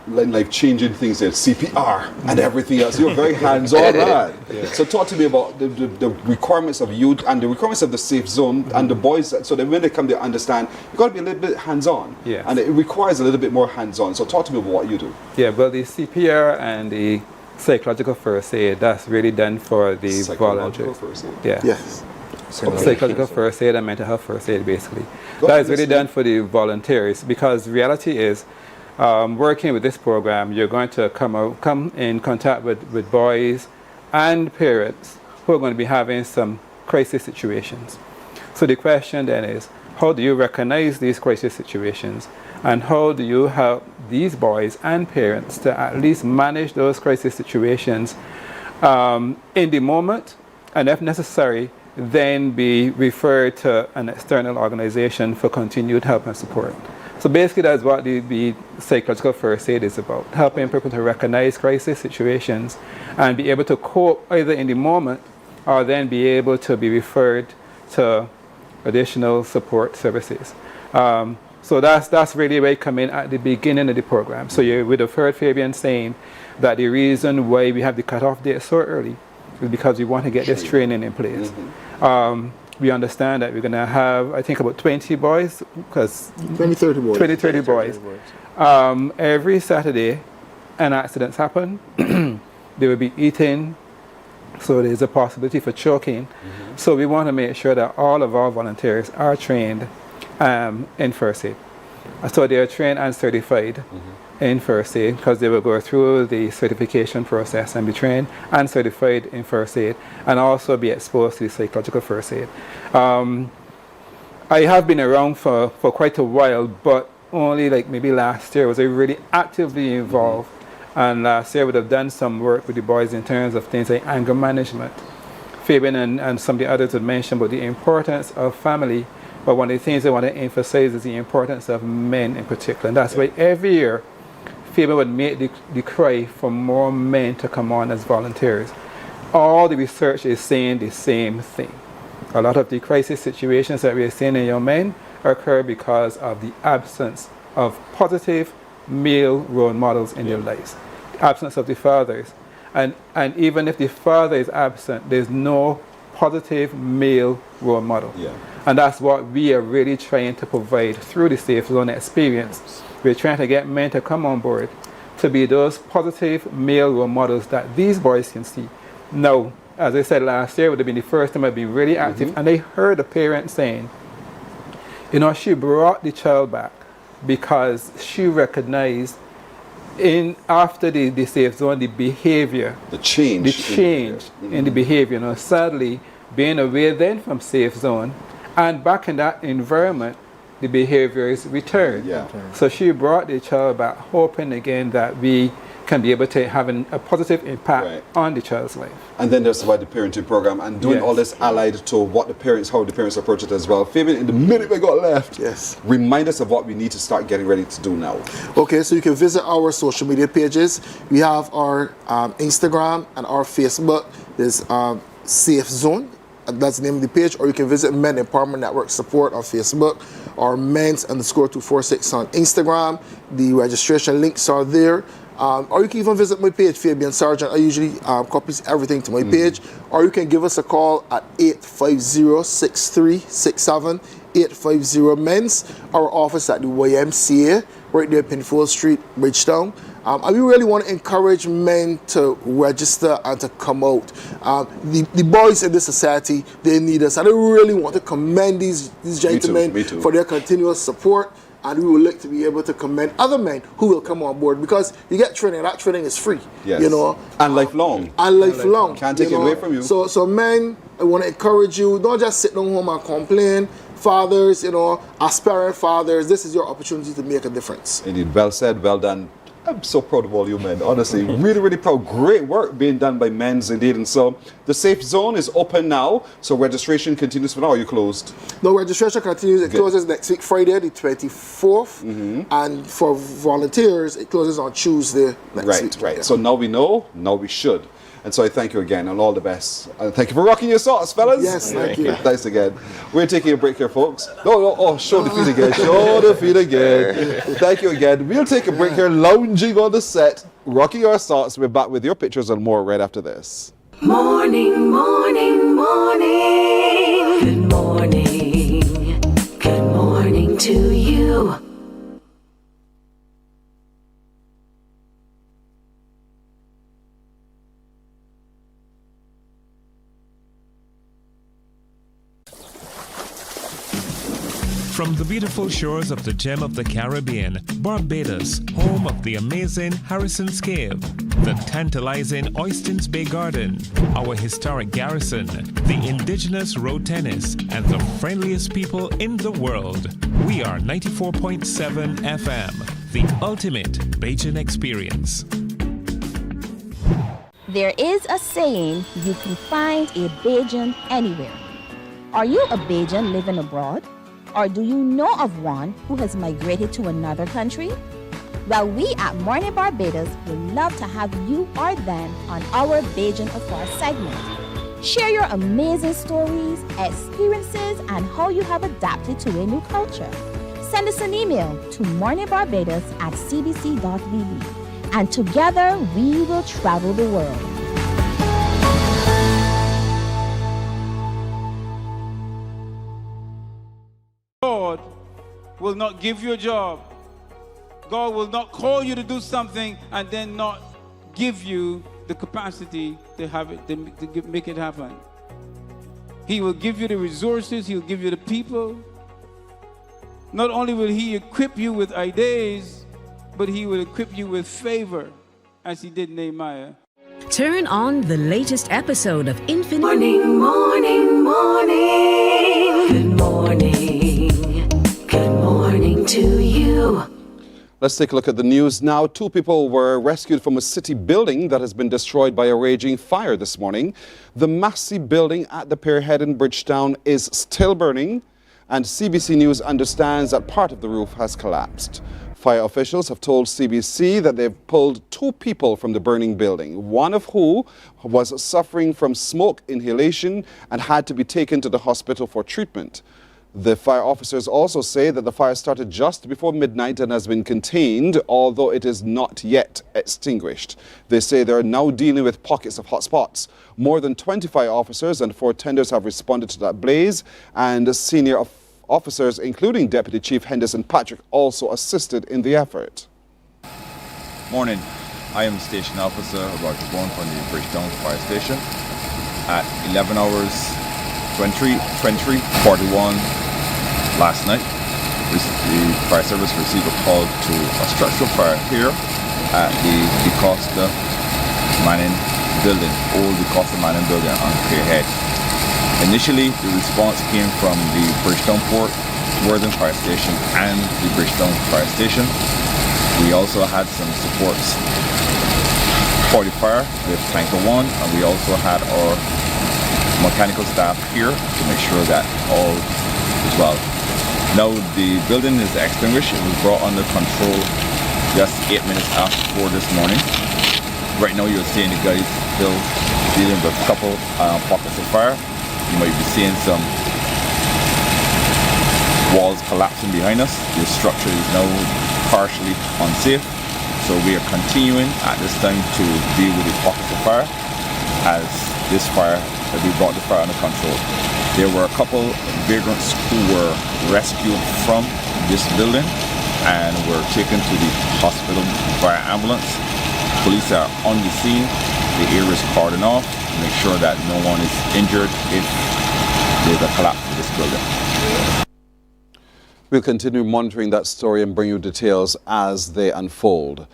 like changing things there, CPR and everything else. You're very hands-on, man. So talk to me about the requirements of youth and the requirements of the safe zone and the boys, so that when they come, they understand you've got to be a little bit hands-on. Yes. And it requires a little bit more hands-on. So talk to me about what you do. Yeah, well, the CPR and the psychological first aid, that's really done for the volunteers. First aid. Yeah. Yes. Psychological first aid and mental health first aid, basically. That is really done for the volunteers, because reality is, working with this program, you're going to come in contact with boys and parents who are going to be having some crisis situations. So the question then is, how do you recognize these crisis situations, and how do you help these boys and parents to at least manage those crisis situations in the moment, and if necessary, then be referred to an external organization for continued help and support. So basically that's what the psychological first aid is about, helping people to recognize crisis situations and be able to cope either in the moment or then be able to be referred to additional support services. So that's really where you come in at the beginning of the program. So you would have heard Fabian saying that the reason why we have the cutoff date so early is because we want to get this training in place. We understand that we're going to have, I think, about 20 boys, because 30 boys. 30 boys. Every Saturday, an accidents happen. They will be eating, so there's a possibility for choking. So we want to make sure that all of our volunteers are trained in first aid. So they are trained and certified in first aid, because they will go through the certification process and be trained and certified in first aid, and also be exposed to the psychological first aid. I have been around for quite a while, but only like maybe last year was I really actively involved, and last year I would have done some work with the boys in terms of things like anger management. Fabian and some of the others had mentioned about the importance of family, but one of the things I want to emphasize is the importance of men in particular, and that's why every year Fabian would make the cry for more men to come on as volunteers. All the research is saying the same thing. A lot of the crisis situations that we are seeing in young men occur because of the absence of positive male role models in their lives, the absence of the fathers. And even if the father is absent, there's no positive male role model. Yeah. And that's what we are really trying to provide through the Safe Zone experience. We're trying to get men to come on board to be those positive male role models that these boys can see. Now, as I said last year, it would have been the first time I'd been really active, and I heard a parent saying, you know, she brought the child back because she recognized after the Safe Zone, the behavior, the change in the behavior. You know, sadly, being away then from Safe Zone and back in that environment, the behaviors returned. Yeah. So she brought the child back, hoping again that we can be able to have a positive impact on the child's life. And then there's about the parenting program and doing all this allied to what how the parents approach it as well. Fabian, in the minute we got left, remind us of what we need to start getting ready to do now. Okay, so you can visit our social media pages. We have our Instagram and our Facebook. There's Safe Zone, that's the name of the page, or you can visit Men Empowerment Network Support on Facebook, or men's_246 on Instagram. The registration links are there. Or you can even visit my page, Fabian Sargent. I usually copies everything to my page. Or you can give us a call at 850-6367, 850-MENS. Our office at the YMCA, right there, Penfold Street, Bridgetown. And we really want to encourage men to register and to come out. The boys in this society, they need us. And I really want to commend these gentlemen Me too. for their continuous support. And we would like to be able to commend other men who will come on board, because you get training. That training is free, you know, and lifelong. Can't take it away from you. So men, I want to encourage you. Don't just sit down home and complain. Fathers, you know, aspiring fathers, this is your opportunity to make a difference. Indeed, well said, well done. I'm so proud of all you men, honestly. Really, really proud. Great work being done by men's indeed. And so the Safe Zone is open now. So registration continues for now. Are you closed? No, registration continues. It closes next week, Friday, the 24th. And for volunteers, it closes on Tuesday next week. Right. So now we know, now we should. And so I thank you again and all the best. And thank you for rocking your socks, fellas. Yes, thank you. Thanks again. We're taking a break here, folks. Show the feet again. Show the feet again. Thank you again. We'll take a break here, lounging on the set, rocking our socks. We're back with your pictures and more right after this. Morning, morning, morning. Good morning. Good morning to you. From the beautiful shores of the gem of the Caribbean, Barbados, home of the amazing Harrison's Cave, the tantalizing Oistins Bay Garden, our historic garrison, the indigenous road tennis, and the friendliest people in the world. We are 94.7 FM, the ultimate Bajan experience. There is a saying, you can find a Bajan anywhere. Are you a Bajan living abroad? Or do you know of one who has migrated to another country? Well, we at Mornin Barbados would love to have you or them on our Bajan Affair segment. Share your amazing stories, experiences, and how you have adapted to a new culture. Send us an email to morninbarbados@cbc.vb, and together we will travel the world. God will not give you a job. God will not call you to do something and then not give you the capacity to have it, to make it happen. He will give you the resources. He'll give you the people. Not only will He equip you with ideas, but He will equip you with favor, as He did Nehemiah. Turn on the latest episode of Infinite. Morning, morning, morning. Good morning. Good morning to you. Let's take a look at the news now. 2 people were rescued from a city building that has been destroyed by a raging fire this morning. The Massey building at the Pierhead in Bridgetown is still burning, and CBC News understands that part of the roof has collapsed. Fire officials have told CBC that they've pulled 2 people from the burning building, one of who was suffering from smoke inhalation and had to be taken to the hospital for treatment. The fire officers also say that the fire started just before midnight and has been contained, although it is not yet extinguished. They say they are now dealing with pockets of hotspots. More than 20 fire officers and 4 tenders have responded to that blaze, and senior officers, including Deputy Chief Henderson Patrick, also assisted in the effort. Morning. I am Station Officer Roger Bourne from the Bridgetown Fire Station. At 11 hours 23:41 last night, the fire service received a call to a structural fire here at the DeCosta Mining Building, old DeCosta Mining Building on Clearhead. Initially, the response came from the Bridgetown Port, Worthing Fire Station and the Bridgetown Fire Station. We also had some supports for the fire with Tanker 1, and we also had our mechanical staff here to make sure that all is well. Now the building is extinguished. It was brought under control just 8 minutes after 4 this morning. Right now you're seeing the guys still dealing with a couple pockets of fire. You might be seeing some walls collapsing behind us. The structure is now partially unsafe. So we are continuing at this time to deal with the pockets of fire as this fire, we brought the fire under control. There were a couple vagrants who were rescued from this building and were taken to the hospital via ambulance. Police are on the scene. The area is cordoned off to make sure that no one is injured if there's a collapse in this building. We'll continue monitoring that story and bring you details as they unfold.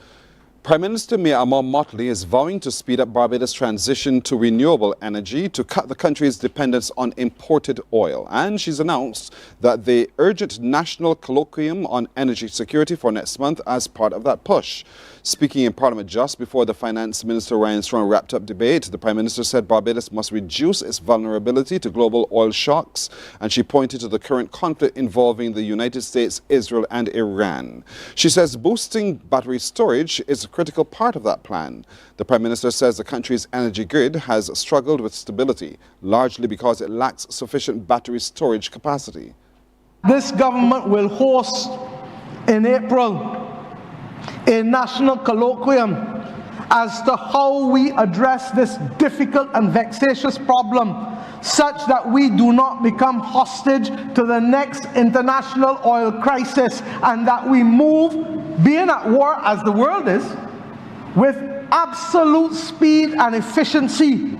Prime Minister Mia Motley is vowing to speed up Barbados' transition to renewable energy to cut the country's dependence on imported oil. And she's announced that the urgent National Colloquium on Energy Security for next month as part of that push. Speaking in Parliament just before the Finance Minister Ryan Strong wrapped up debate, the Prime Minister said Barbados must reduce its vulnerability to global oil shocks, and she pointed to the current conflict involving the United States, Israel and Iran. She says boosting battery storage is a critical part of that plan. The Prime Minister says the country's energy grid has struggled with stability, largely because it lacks sufficient battery storage capacity. This government will host in April a national colloquium as to how we address this difficult and vexatious problem, such that we do not become hostage to the next international oil crisis, and that we move, being at war as the world is, with absolute speed and efficiency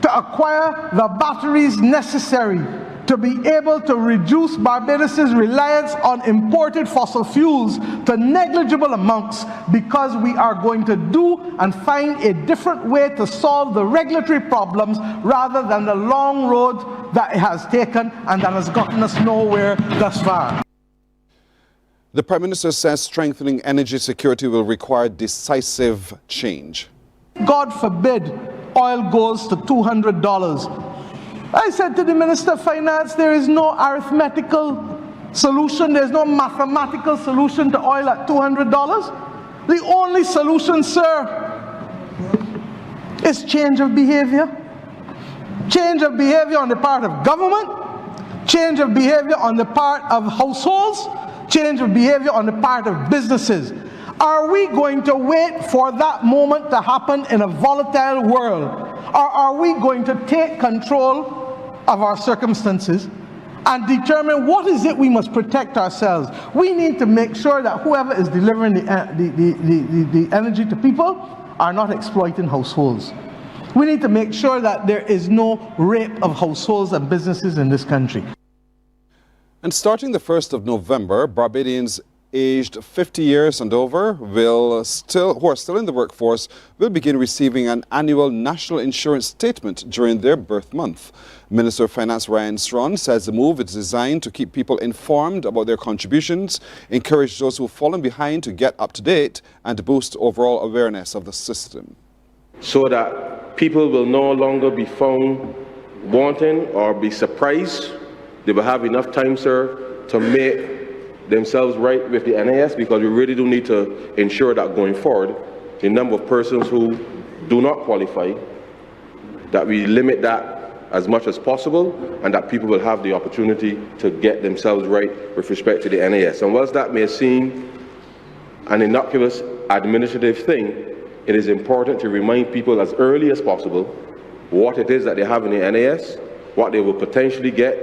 to acquire the batteries necessary to be able to reduce Barbados' reliance on imported fossil fuels to negligible amounts, because we are going to do and find a different way to solve the regulatory problems rather than the long road that it has taken and that has gotten us nowhere thus far. The Prime Minister says strengthening energy security will require decisive change. God forbid oil goes to $200. I said to the Minister of Finance, there is no arithmetical solution, there's no mathematical solution to oil at $200. The only solution, sir, is change of behavior. Change of behavior on the part of government, change of behavior on the part of households, change of behavior on the part of businesses. Are we going to wait for that moment to happen in a volatile world? Or are we going to take control of our circumstances and determine what is it we must protect ourselves? We need to make sure that whoever is delivering the energy to people are not exploiting households. We need to make sure that there is no rape of households and businesses in this country. And starting the 1st of November, Barbadians aged 50 years and over who are still in the workforce will begin receiving an annual national insurance statement during their birth month. Minister of Finance Ryan Strong says the move is designed to keep people informed about their contributions, encourage those who have fallen behind to get up to date, and boost overall awareness of the system. So that people will no longer be found wanting or be surprised. They will have enough time, sir, to make themselves right with the NAS, because we really do need to ensure that going forward, the number of persons who do not qualify, that we limit that as much as possible, and that people will have the opportunity to get themselves right with respect to the NAS. And whilst that may seem an innocuous administrative thing, it is important to remind people as early as possible what it is that they have in the NAS, what they will potentially get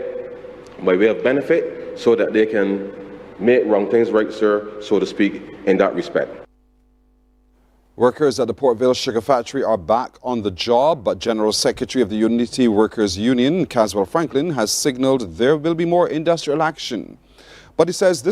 by way of benefit, so that they can make wrong things right, sir, so to speak, in that respect. Workers at the Portville Sugar Factory are back on the job, but General Secretary of the Unity Workers Union, Caswell Franklin, has signaled there will be more industrial action. But he says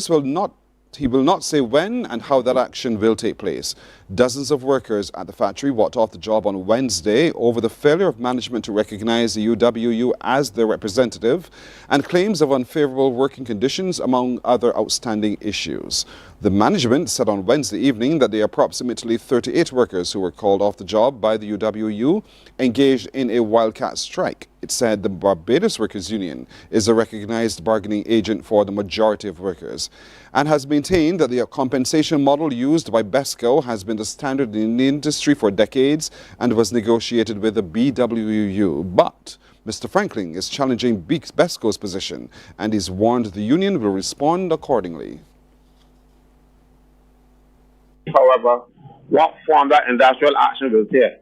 he will not say when and how that action will take place. Dozens of workers at the factory walked off the job on Wednesday over the failure of management to recognize the UWU as their representative and claims of unfavorable working conditions, among other outstanding issues. The management said on Wednesday evening that the approximately 38 workers who were called off the job by the UWU engaged in a wildcat strike. It said the Barbados Workers Union is a recognized bargaining agent for the majority of workers and has maintained that the compensation model used by BESCO has been the standard in the industry for decades and was negotiated with the BWU. But Mr. Franklin is challenging BESCO's position and is warned the union will respond accordingly. However, what form that industrial action will take,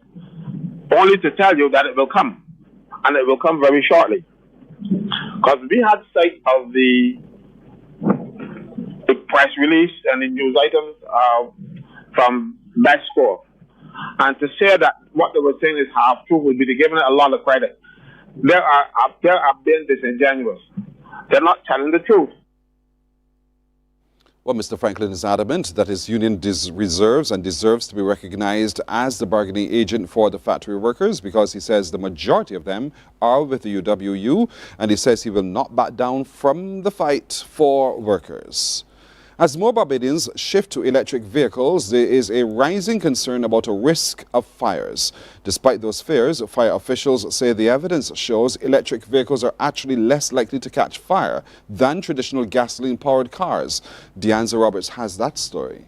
only to tell you that it will come, and it will come very shortly. Because we had sight of the press release and the news items from BESCO, and to say that what they were saying is half true would be to give it a lot of credit. They are being disingenuous. They're not telling the truth. Well, Mr. Franklin is adamant that his union reserves and deserves to be recognized as the bargaining agent for the factory workers, because he says the majority of them are with the UWU, and he says he will not back down from the fight for workers. As more Barbadians shift to electric vehicles, there is a rising concern about a risk of fires. Despite those fears, fire officials say the evidence shows electric vehicles are actually less likely to catch fire than traditional gasoline-powered cars. Deanza Roberts has that story.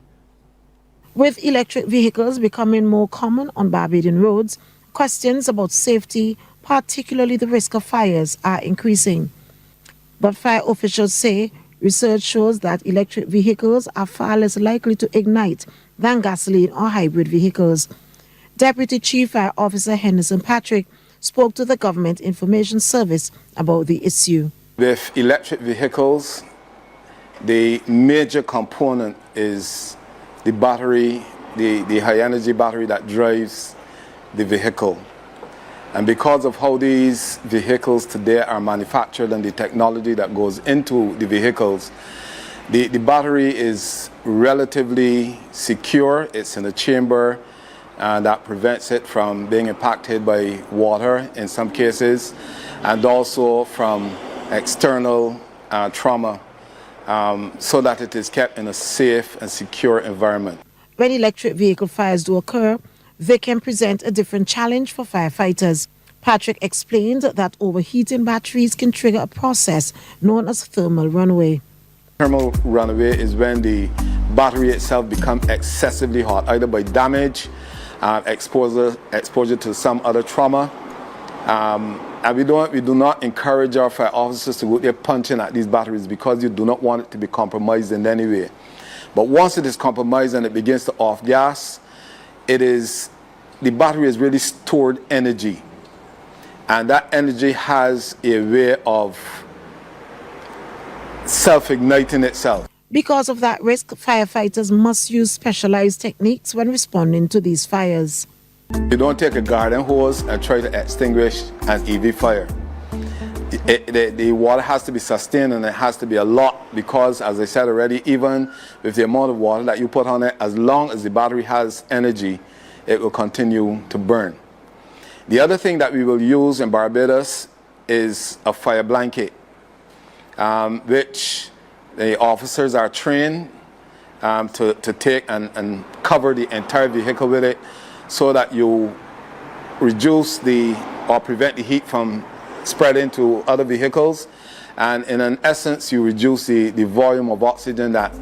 With electric vehicles becoming more common on Barbadian roads, questions about safety, particularly the risk of fires, are increasing. But fire officials say research shows that electric vehicles are far less likely to ignite than gasoline or hybrid vehicles. Deputy Chief Fire Officer Henderson Patrick spoke to the Government Information Service about the issue. With electric vehicles, the major component is the battery, the high-energy battery that drives the vehicle. And because of how these vehicles today are manufactured and the technology that goes into the vehicles, the battery is relatively secure. It's in a chamber that prevents it from being impacted by water in some cases, and also from external trauma, so that it is kept in a safe and secure environment. When electric vehicle fires do occur, they can present a different challenge for firefighters. Patrick explained that overheating batteries can trigger a process known as thermal runaway. Thermal runaway is when the battery itself becomes excessively hot, either by damage, exposure to some other trauma. And we do not encourage our fire officers to go there punching at these batteries, because you do not want it to be compromised in any way. But once it is compromised and it begins to off gas, the battery is really stored energy, and that energy has a way of self-igniting itself. Because of that risk, firefighters must use specialized techniques when responding to these fires. You don't take a garden hose and try to extinguish an EV fire. The water has to be sustained, and it has to be a lot, because, as I said already, even with the amount of water that you put on it, as long as the battery has energy, it will continue to burn. The other thing that we will use in Barbados is a fire blanket, which the officers are trained to take and cover the entire vehicle with it, so that you reduce or prevent the heat from spreading to other vehicles, And in an essence, you reduce the volume of oxygen that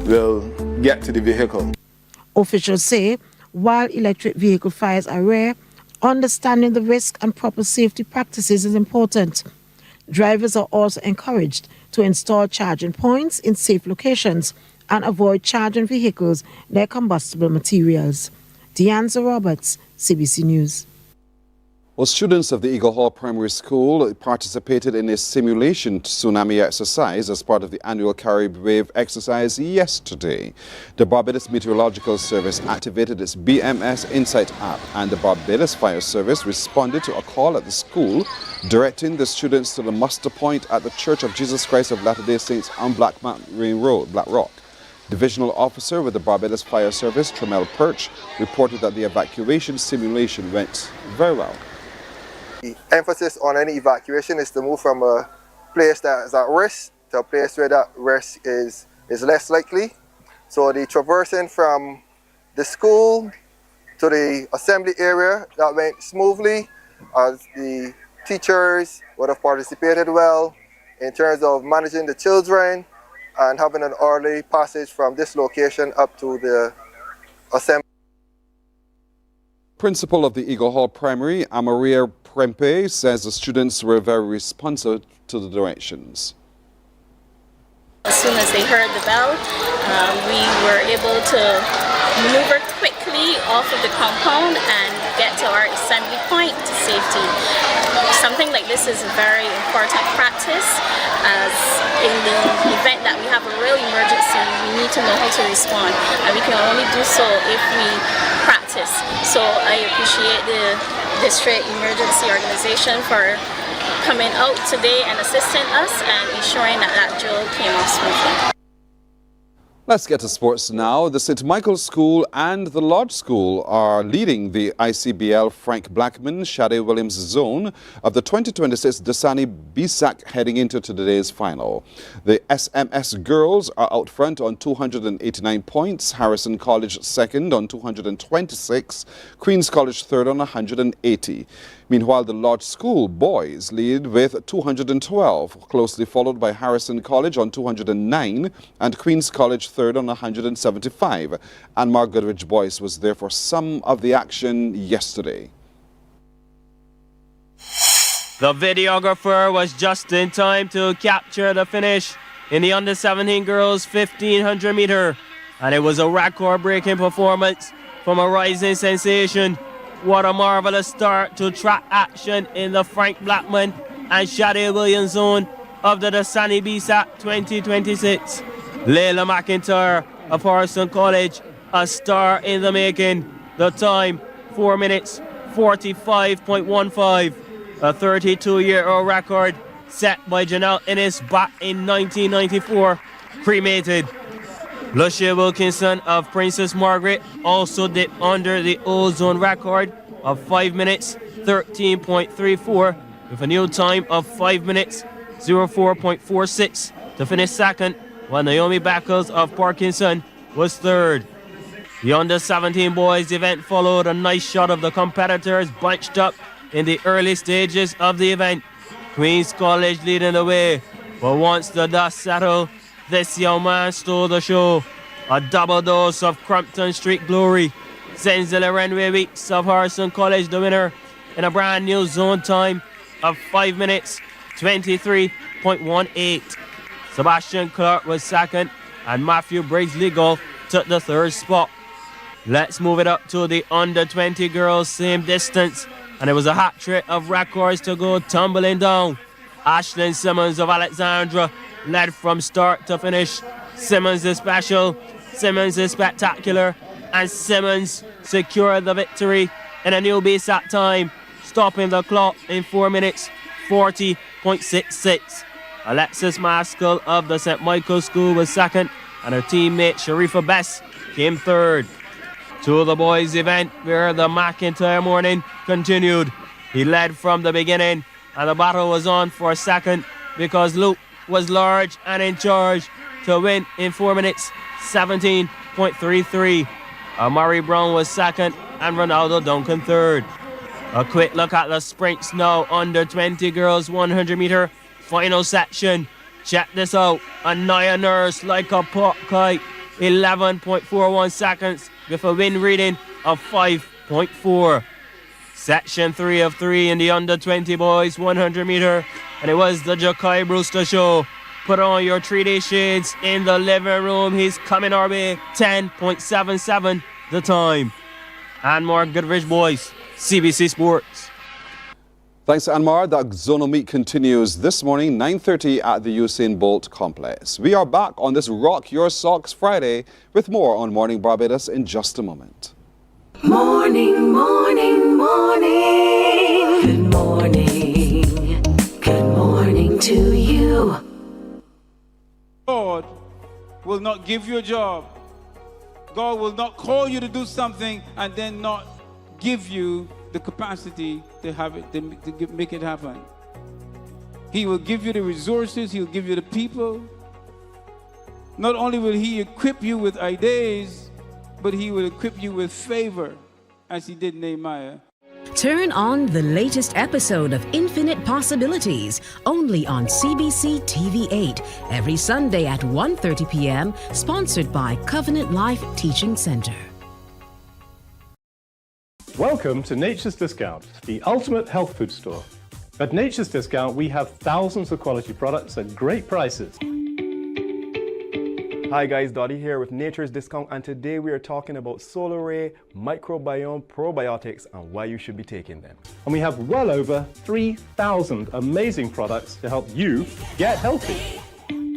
will get to the vehicle. Officials say while electric vehicle fires are rare, understanding the risk and proper safety practices is important. Drivers are also encouraged to install charging points in safe locations and avoid charging vehicles near combustible materials. Deanza Roberts, CBC News. Well, students of the Eagle Hall Primary School participated in a simulation tsunami exercise as part of the annual Carib Wave exercise yesterday. The Barbados Meteorological Service activated its BMS Insight app, and the Barbados Fire Service responded to a call at the school, directing the students to the muster point at the Church of Jesus Christ of Latter-day Saints on Black Mountain Road, Black Rock. Divisional Officer with the Barbados Fire Service, Tremel Perch, reported that the evacuation simulation went very well. The emphasis on any evacuation is to move from a place that is at risk to a place where that risk is less likely. So the traversing from the school to the assembly area, that went smoothly, as the teachers would have participated well in terms of managing the children and having an orderly passage from this location up to the assembly. Principal of the Eagle Hall Primary, Amaria Prempe, says the students were very responsive to the directions. As soon as they heard the bell, we were able to maneuver quickly off of the compound and get to our assembly point to safety. Something like this is a very important practice, as in the event that we have a real emergency, we need to know how to respond, and we can only do so if we practice. So I appreciate the District Emergency Organization for coming out today and assisting us and ensuring that that drill came off smoothly. Let's get to sports now. The St. Michael's School and the Lodge School are leading the ICBL Frank Blackman Shade Williams zone of the 2026 Dasani BSAC heading into today's final. The SMS girls are out front on 289 points, Harrison College second on 226, Queen's College third on 180. Meanwhile, the Lodge School boys lead with 212, closely followed by Harrison College on 209 and Queen's College third on 175. And Mark Goodrich boys was there for some of the action yesterday. The videographer was just in time to capture the finish in the under-17 girls 1500 meter. And it was a record-breaking performance from a rising sensation. What a marvelous start to track action in the Frank Blackman and Shade Williams zone of the Dasani BSAC 2026. Layla McIntyre of Harrison College, a star in the making. The time, 4 minutes 45.15. A 32-year-old record set by Janelle Innes back in 1994. Cremated. Lucia Wilkinson of Princess Margaret also dipped under the old zone record of 5 minutes 13.34 with a new time of 5 minutes 04.46 to finish second, while Naomi Beckles of Parkinson was third. The under-17 boys event followed a nice shot of the competitors bunched up in the early stages of the event. Queen's College leading the way, but once the dust settled, this young man stole the show. A double dose of Crumpton Street glory sends the Renway Weeks of Harrison College the winner in a brand new zone time of 5 minutes 23.18. Sebastian Clark was second and Matthew Briggs-Legal took the third spot. Let's move it up to the under-20 girls, same distance, and it was a hat trick of records to go tumbling down. Ashlyn Simmons of Alexandra led from start to finish. Simmons is special, Simmons is spectacular, and Simmons secured the victory in a new BSAC time, stopping the clock in 4 minutes 40.66. Alexis Maskell of the St. Michael's School was second, and her teammate Sharifa Best came third. To the boys' event, where the McIntyre morning continued. He led from the beginning, and the battle was on for a second because Luke was large and in charge to win in 4 minutes 17.33. Amari Brown was second and Ronaldo Duncan third. A quick look at the sprints now. Under 20 girls 100 meter final section. Check this out. Anaya Nurse like a pop kite. 11.41 seconds with a wind reading of 5.4. Section 3 of 3 in the under 20 boys 100 meter. And it was the Jakai Brewster show. Put on your 3D shades in the living room. He's coming our way. 10.77 the time. And more Goodrich boys. CBC Sports. Thanks, Anmar. The zonal meet continues this morning, 9:30 at the Usain Bolt complex. We are back on this Rock Your Socks Friday with more on Morning Barbados in just a moment. Morning, morning, morning. Good morning. Good morning to you. God will not give you a job. God will not call you to do something and then not give you the capacity to have it, to make it happen. He will give you the resources, he'll give you the people. Not only will he equip you with ideas, but he will equip you with favor, as he did Nehemiah. Turn on the latest episode of Infinite Possibilities, only on CBC TV8, every Sunday at 1:30 p.m., sponsored by Covenant Life Teaching Center. Welcome to Nature's Discount, the ultimate health food store. At Nature's Discount, we have thousands of quality products at great prices. Hi guys, Dottie here with Nature's Discount, and today we are talking about Solar Ray Microbiome Probiotics and why you should be taking them. And we have well over 3,000 amazing products to help you get healthy.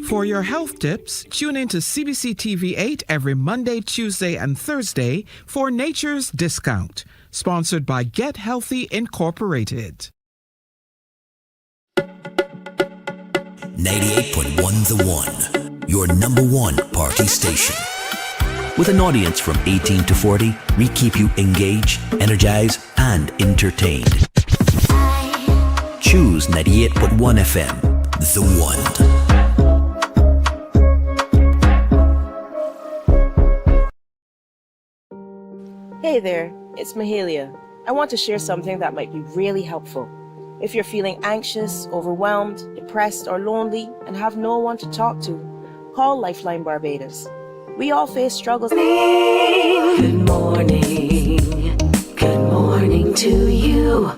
For your health tips, tune in to CBC TV8 every Monday, Tuesday, and Thursday for Nature's Discount, sponsored by Get Healthy Incorporated. 98.1 The One, your number one party station. With an audience from 18 to 40, we keep you engaged, energized, and entertained. Choose 98.1 FM, The One. Hey there, it's Mahalia. I want to share something that might be really helpful. If you're feeling anxious, overwhelmed, depressed, or lonely and have no one to talk to, call Lifeline Barbados. We all face struggles. Good morning. Good morning to you.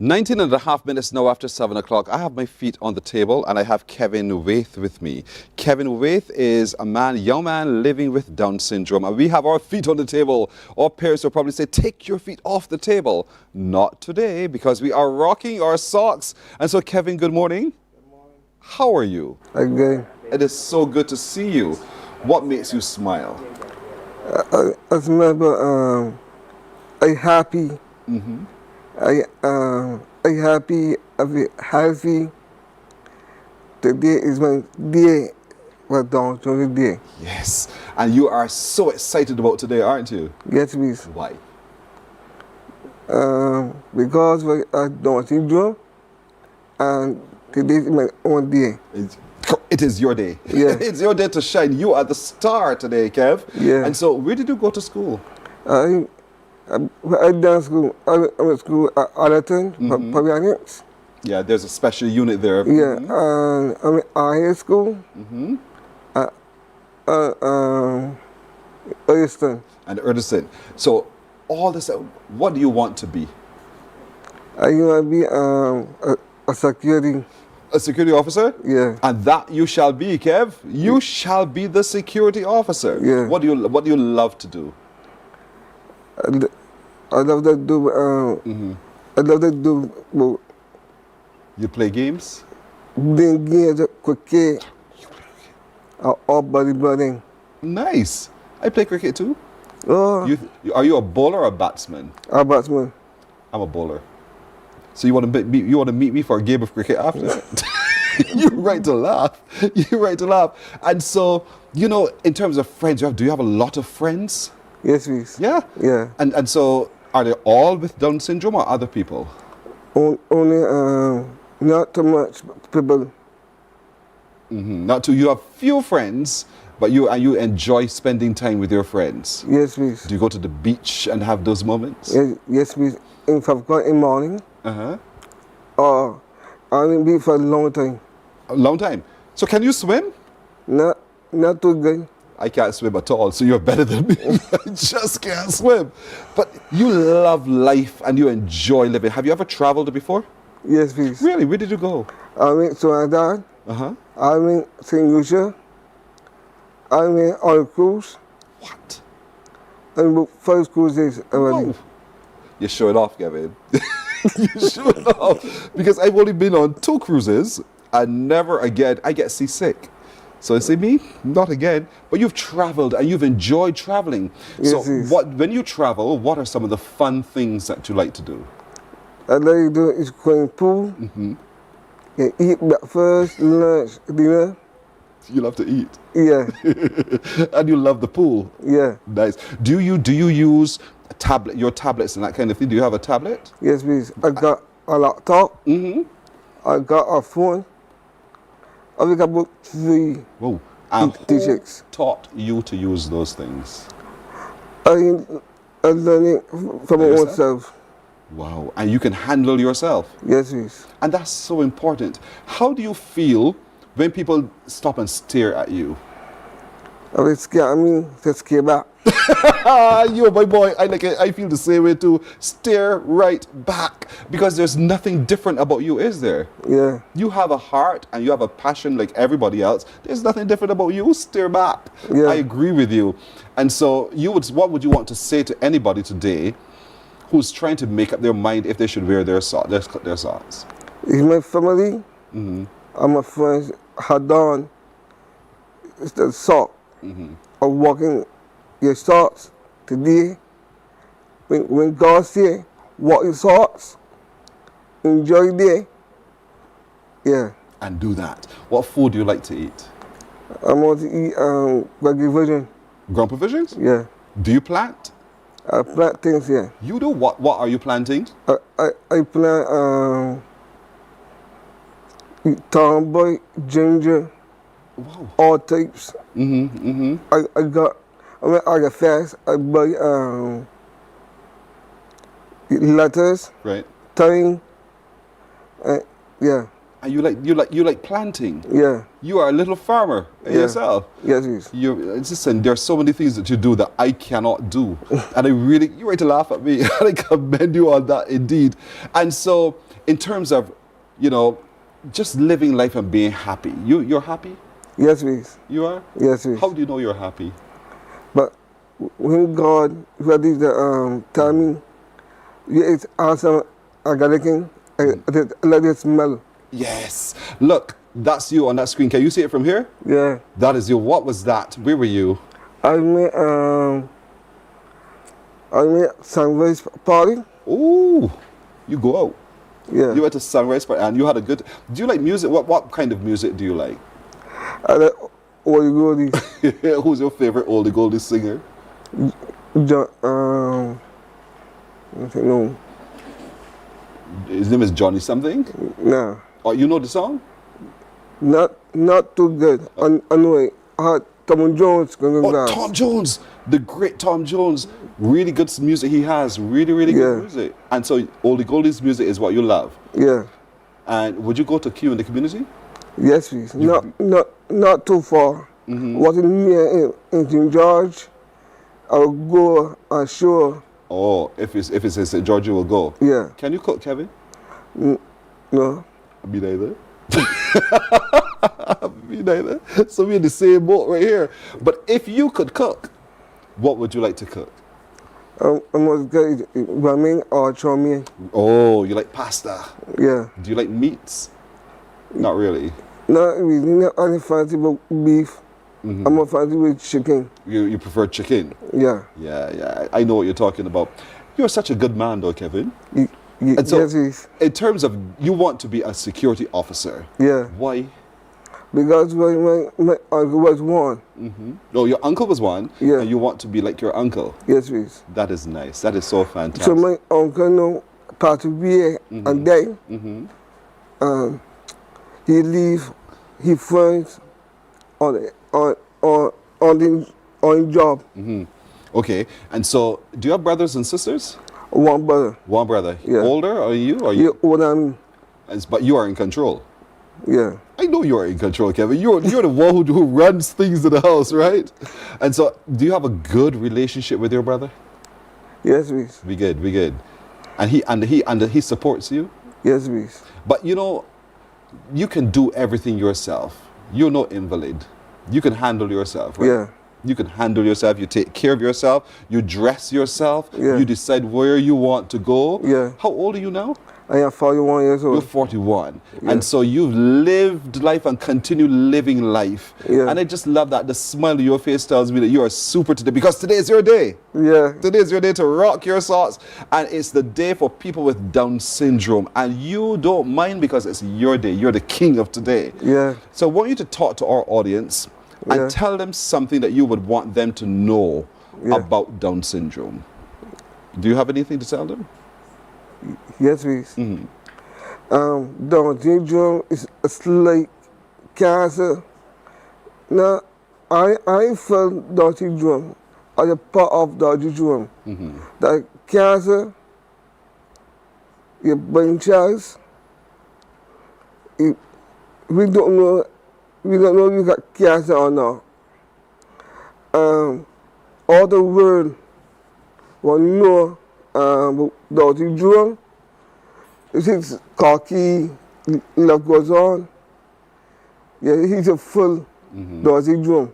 19 and a half minutes now after 7 o'clock. I have my feet on the table and I have Kevin Waith with me. Kevin Waith is a young man living with Down syndrome, and we have our feet on the table. Our parents will probably say, take your feet off the table. Not today, because we are rocking our socks. And so, Kevin, good morning. Good morning. How are you? I'm good. It is so good to see you. What makes you smile? I remember I'm happy. Mm-hmm. I'm happy, I'm healthy. Today is my day. Well done, today. Yes, and you are so excited about today, aren't you? Yes, please. Why? Because I don't syndrome, and today is my own day. It is your day. Yeah. It's your day to shine. You are the star today, Kev. Yeah. And so, where did you go to school? I done school. I went to school at Allerton, Pavilions. Yeah, there's a special unit there. Yeah, and I went to high school at Erston. And Erston. So, all this, what do you want to be? I want to be a security. A security officer? Yeah. And that you shall be, Kev. You shall be the security officer. Yeah. What do you love to do? I love to do. I love to do. You play games? Playing games, cricket, or bodybuilding. Nice. I play cricket too. Oh. Are you a bowler or a batsman? A batsman. I'm a bowler. So you want to meet me for a game of cricket after? You're right to laugh. You're right to laugh. And so, in terms of friends, do you have a lot of friends? Yes, please. Yeah? Yeah. And so, are they all with Down syndrome or other people? Only, not too much people. Not too. You have few friends, but you enjoy spending time with your friends. Yes, please. Do you go to the beach and have those moments? Yes, please. If I've got in the morning, or I've been beat for a long time. A long time. So can you swim? Not too good. I can't swim at all, so you're better than me. I just can't swim. But you love life and you enjoy living. Have you ever traveled before? Yes, please. Really? Where did you go? I went to Trinidad. Uh-huh. I went to St. Lucia. I went on a cruise. What? I booked 5 cruises already. Whoa. You're showing off, Kevin. You're showing off. Because I've only been on 2 cruises and never again, I get seasick. So you see me? Not again. But you've traveled and you've enjoyed traveling. Yes, so yes. when you travel, what are some of the fun things that you like to do? I like to do is going pool. Mm-hmm. And eat breakfast, lunch, dinner. You love to eat. Yeah. And you love the pool. Yeah. Nice. Do you use your tablets and that kind of thing? Do you have a tablet? Yes, please. I got a laptop. Mm-hmm. I got a phone. I think about 3 Whoa. And who T6. taught you to use those things? I learned it from my own self. Wow. And you can handle yourself? Yes, please. And that's so important. How do you feel when people stop and stare at you? I was scared. I mean, to scare back. You, my boy, I like it. I feel the same way too. Stare right back, because there's nothing different about you, is there? Yeah. You have a heart and you have a passion like everybody else. There's nothing different about you. Stare back. Yeah. I agree with you. And so, what would you want to say to anybody today who's trying to make up their mind if they should wear their socks? It's my family. Mm-hmm. And my friends had done. It's the sock. Mm-hmm. Of walking your socks today. When God say, walk your socks, enjoy the day. Yeah. And do that. What food do you like to eat? I want to eat Ground Provision. Ground Provisions? Yeah. Do you plant? I plant things, yeah. You do? What are you planting? I plant tomboy, ginger, wow. All types. Mm-hmm, mm-hmm. I got fast. I buy lettuce, right? Thyme, yeah. And you like planting. Yeah. You are a little farmer yourself. Yes, yes. Listen, there are so many things that you do that I cannot do, and you're right to laugh at me. I commend you on that indeed. And so, in terms of, just living life and being happy, you're happy. Yes, please. You are. Yes, please. How do you know you're happy? But when God ready the timing, it's awesome. I got looking. Let it smell. Yes. Look, that's you on that screen. Can you see it from here? Yeah. That is you. What was that? Where were you? I made sunrise party. Ooh, you go out. Yeah. You went to sunrise party and you had a good. Do you like music? What kind of music do you like? I like oldie goldies. Who's your favorite oldie goldie singer? I don't know. His name is Johnny something? No. Oh, you know the song? Not too good. I know it. I had Tom Jones. Tom Jones, the great Tom Jones. Really good music he has. Really, really good music. And so oldie goldies music is what you love. Yeah. And would you go to Q in the community? Yes, please. Not too far. Mm-hmm. Wasn't near in St. George. I'll go ashore. Oh, if it's in St. George, you will go. Yeah. Can you cook, Kevin? No. Me neither. Me neither. So we're in the same boat right here. But if you could cook, what would you like to cook? I must get ramen or chow mein. Oh, you like pasta? Yeah. Do you like meats? Not really. Not really. Not only fancy but beef. Mm-hmm. I'm more fancy with chicken. You prefer chicken? Yeah. Yeah. I know what you're talking about. You're such a good man, though, Kevin. And so, yes, in terms of you want to be a security officer. Yeah. Why? Because when my uncle was one. Mm-hmm. Oh, your uncle was one? Yeah. And you want to be like your uncle? Yes, please. That is nice. That is so fantastic. So my uncle passed away and died. Mm-hmm. He friends on the job. Mm-hmm. Okay. And so, do you have brothers and sisters? One brother. One brother. Yeah. Older? Or you? Yeah, older than me. But you are in control. Yeah. I know you are in control, Kevin. You're the one who runs things in the house, right? And so, do you have a good relationship with your brother? Yes, please. Be good. And he supports you? Yes, please. But you know, you can do everything yourself. You're no invalid. You can handle yourself, right? Yeah. You can handle yourself. You take care of yourself. You dress yourself. Yeah. You decide where you want to go. Yeah. How old are you now? I am 41 years old. You're 41. Yeah. And so you've lived life and continue living life. Yeah. And I just love that. The smile on your face tells me that you are super today, because today is your day. Yeah. Today is your day to rock your socks. And it's the day for people with Down syndrome. And you don't mind because it's your day. You're the king of today. Yeah. So I want you to talk to our audience and tell them something that you would want them to know about Down syndrome. Do you have anything to tell them? Yes, please. Mm-hmm. Down syndrome is like cancer. Now, I felt Down syndrome as a part of Down syndrome. Mm-hmm. That cancer, your brain cells, we don't know if you got cancer or not. All the world will know Down syndrome. It's cocky, love goes on. Yeah, he's a full Down syndrome.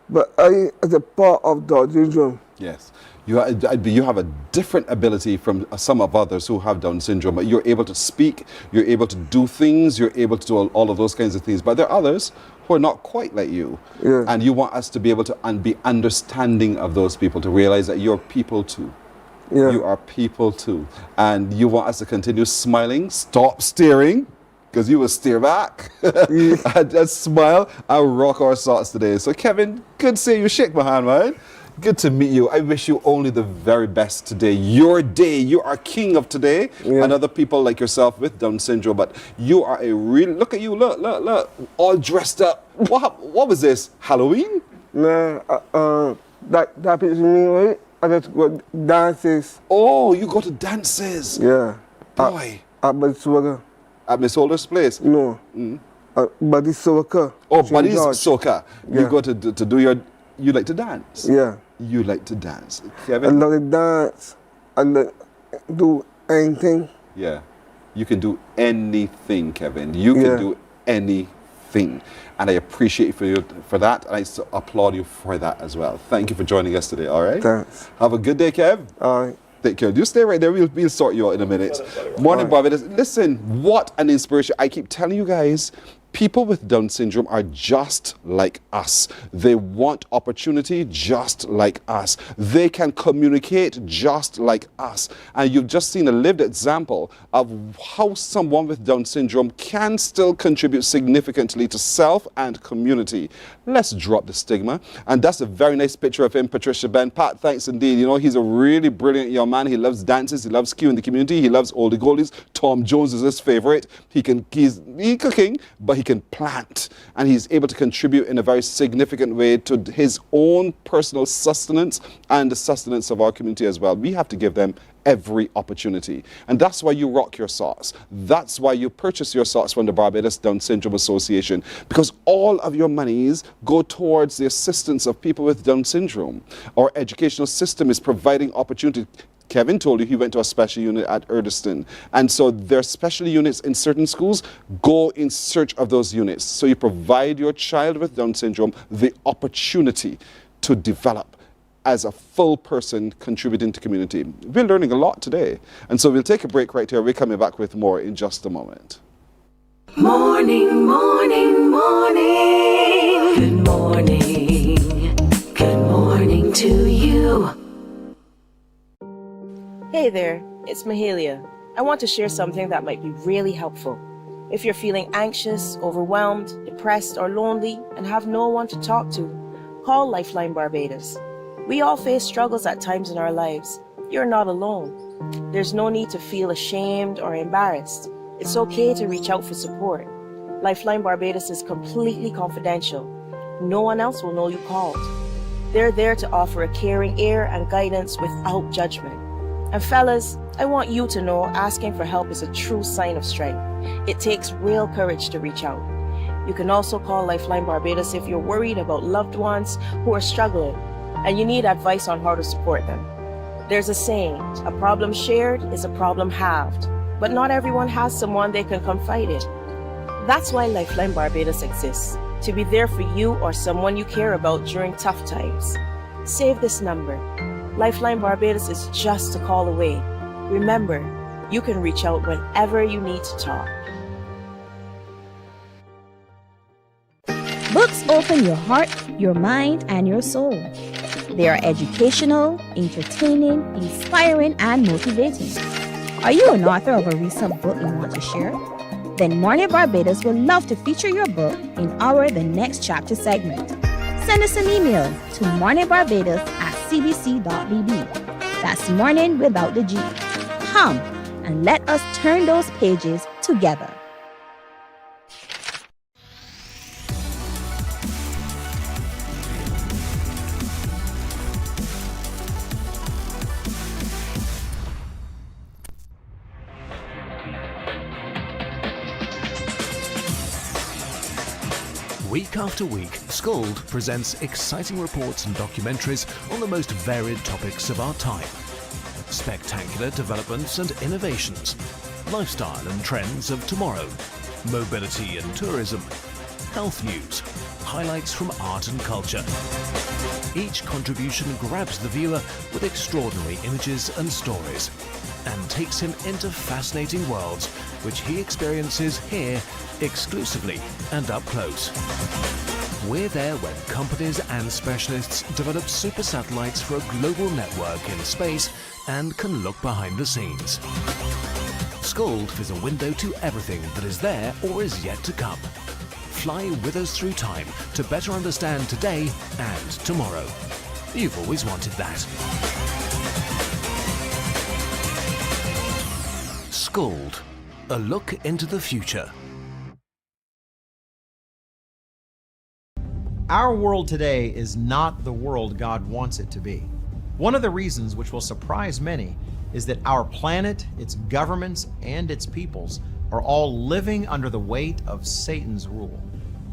But I, as a part of Down syndrome. Yes. You have a different ability from some of others who have Down syndrome, but you're able to speak, you're able to do things, you're able to do all of those kinds of things. But there are others who are not quite like you. Yeah. And you want us to be able to be understanding of those people, to realize that you're people too. Yeah. You are people too. And you want us to continue smiling, stop staring, because you will stare back, and just smile and rock our socks today. So Kevin, good to see you. Shake my hand, man. Good to meet you. I wish you only the very best today. Your day. You are king of today. Yeah. And other people like yourself with Down syndrome. But you are a real... Look at you. Look. All dressed up. What was this? Halloween? Nah, that is me, right? I just go dances. Oh, you go to dances. Yeah. Boy. At Buddy's Soca. At Miss Holder's place? No. Buddy's Soca. Oh, Buddy's Soca. Yeah. You go to do your... You like to dance? Yeah. You like to dance. I Kevin? love to dance. I love to do anything. Yeah. You can do anything, Kevin. You can do anything. And I appreciate you for that. And I applaud you for that as well. Thank you for joining us today, all right? Thanks. Have a good day, Kev. All right. Take care. You stay right there. We'll sort you out in a minute. Mornin Barbados. Listen, what an inspiration. I keep telling you guys, people with Down syndrome are just like us. They want opportunity just like us. They can communicate just like us. And you've just seen a lived example of how someone with Down syndrome can still contribute significantly to self and community. Let's drop the stigma. And that's a very nice picture of him, Patricia Ben. Pat, thanks indeed. You know, he's a really brilliant young man. He loves dances. He loves Q in the community. He loves oldie goldies. Tom Jones is his favorite. He's cooking, but he can plant, and he's able to contribute in a very significant way to his own personal sustenance and the sustenance of our community as well. We have to give them every opportunity, and that's why you rock your socks. That's why you purchase your socks from the Barbados Down Syndrome Association, because all of your monies go towards the assistance of people with Down syndrome. Our educational system is providing opportunity. Kevin told you he went to a special unit at Erdeston. And so there are special units in certain schools. Go in search of those units. So you provide your child with Down syndrome the opportunity to develop as a full person contributing to community. We're learning a lot today. And so we'll take a break right here. We're coming back with more in just a moment. Morning, morning, morning. Good morning. Good morning to you. Hey there, it's Mahalia. I want to share something that might be really helpful. If you're feeling anxious, overwhelmed, depressed, or lonely, and have no one to talk to, call Lifeline Barbados. We all face struggles at times in our lives. You're not alone. There's no need to feel ashamed or embarrassed. It's okay to reach out for support. Lifeline Barbados is completely confidential. No one else will know you called. They're there to offer a caring ear and guidance without judgment. And fellas, I want you to know asking for help is a true sign of strength. It takes real courage to reach out. You can also call Lifeline Barbados if you're worried about loved ones who are struggling and you need advice on how to support them. There's a saying, a problem shared is a problem halved, but not everyone has someone they can confide in. That's why Lifeline Barbados exists, to be there for you or someone you care about during tough times. Save this number. Lifeline Barbados is just a call away. Remember, you can reach out whenever you need to talk. Books open your heart, your mind, and your soul. They are educational, entertaining, inspiring, and motivating. Are you an author of a recent book you want to share? Then Mornin Barbados would love to feature your book in our The Next Chapter segment. Send us an email to morninbarbados@cbc.bb. That's morning without the G. Come and let us turn those pages together. Week after week, Scold presents exciting reports and documentaries on the most varied topics of our time. Spectacular developments and innovations, lifestyle and trends of tomorrow, mobility and tourism, health news, highlights from art and culture. Each contribution grabs the viewer with extraordinary images and stories and takes him into fascinating worlds which he experiences here exclusively and up close. We're there when companies and specialists develop super satellites for a global network in space and can look behind the scenes. Scold is a window to everything that is there or is yet to come. Fly with us through time to better understand today and tomorrow. You've always wanted that. Scold, a look into the future. Our world today is not the world God wants it to be. One of the reasons, which will surprise many, is that our planet, its governments, and its peoples are all living under the weight of Satan's rule.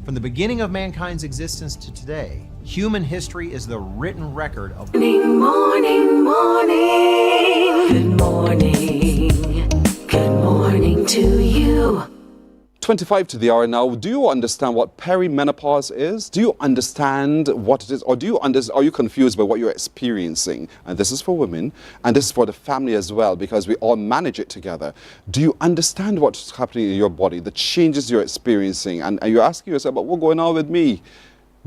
From the beginning of mankind's existence to today, human history is the written record of Morning, morning, morning. Good morning. Good morning to you. 25 to the hour now. Do you understand what perimenopause is? Do you understand what it is? Or are you confused by what you're experiencing? And this is for women, and this is for the family as well, because we all manage it together. Do you understand what's happening in your body, the changes you're experiencing? And you're asking yourself, but what's going on with me?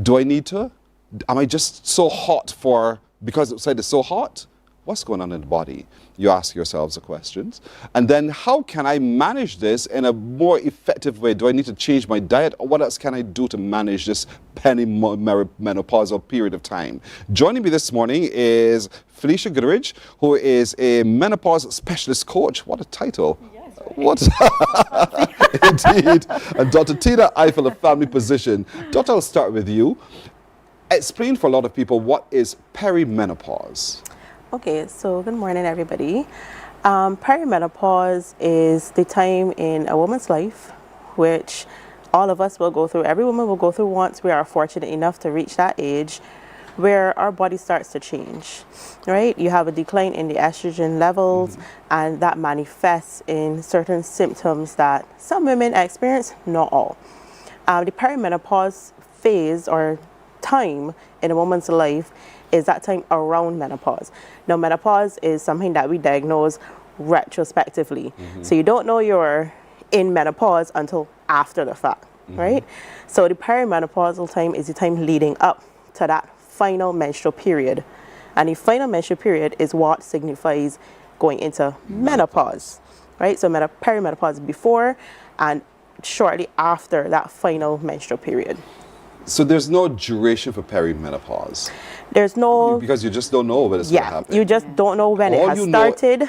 Do I need to? Am I just so hot because outside is so hot? What's going on in the body? You ask yourselves the questions. And then how can I manage this in a more effective way? Do I need to change my diet? Or what else can I do to manage this perimenopausal period of time? Joining me this morning is Felicia Goodrich, who is a menopause specialist coach. What a title. Yes, right. What? Indeed. And Dr. Tina Eiffel, a family physician. Doctor, I'll start with you. Explain for a lot of people, what is perimenopause? Okay, so good morning, everybody. Perimenopause is the time in a woman's life which all of us will go through. Every woman will go through once we are fortunate enough to reach that age where our body starts to change, right? You have a decline in the estrogen levels, and that manifests in certain symptoms that some women experience, not all. The perimenopause phase or time in a woman's life is that time around menopause. Now, menopause is something that we diagnose retrospectively. So you don't know you're in menopause until after the fact, right? So the perimenopausal time is the time leading up to that final menstrual period. And the final menstrual period is what signifies going into menopause, right? So perimenopause before and shortly after that final menstrual period. So there's no duration for perimenopause? There's no... Because you just don't know when it's going to happen. You just don't know when it has started,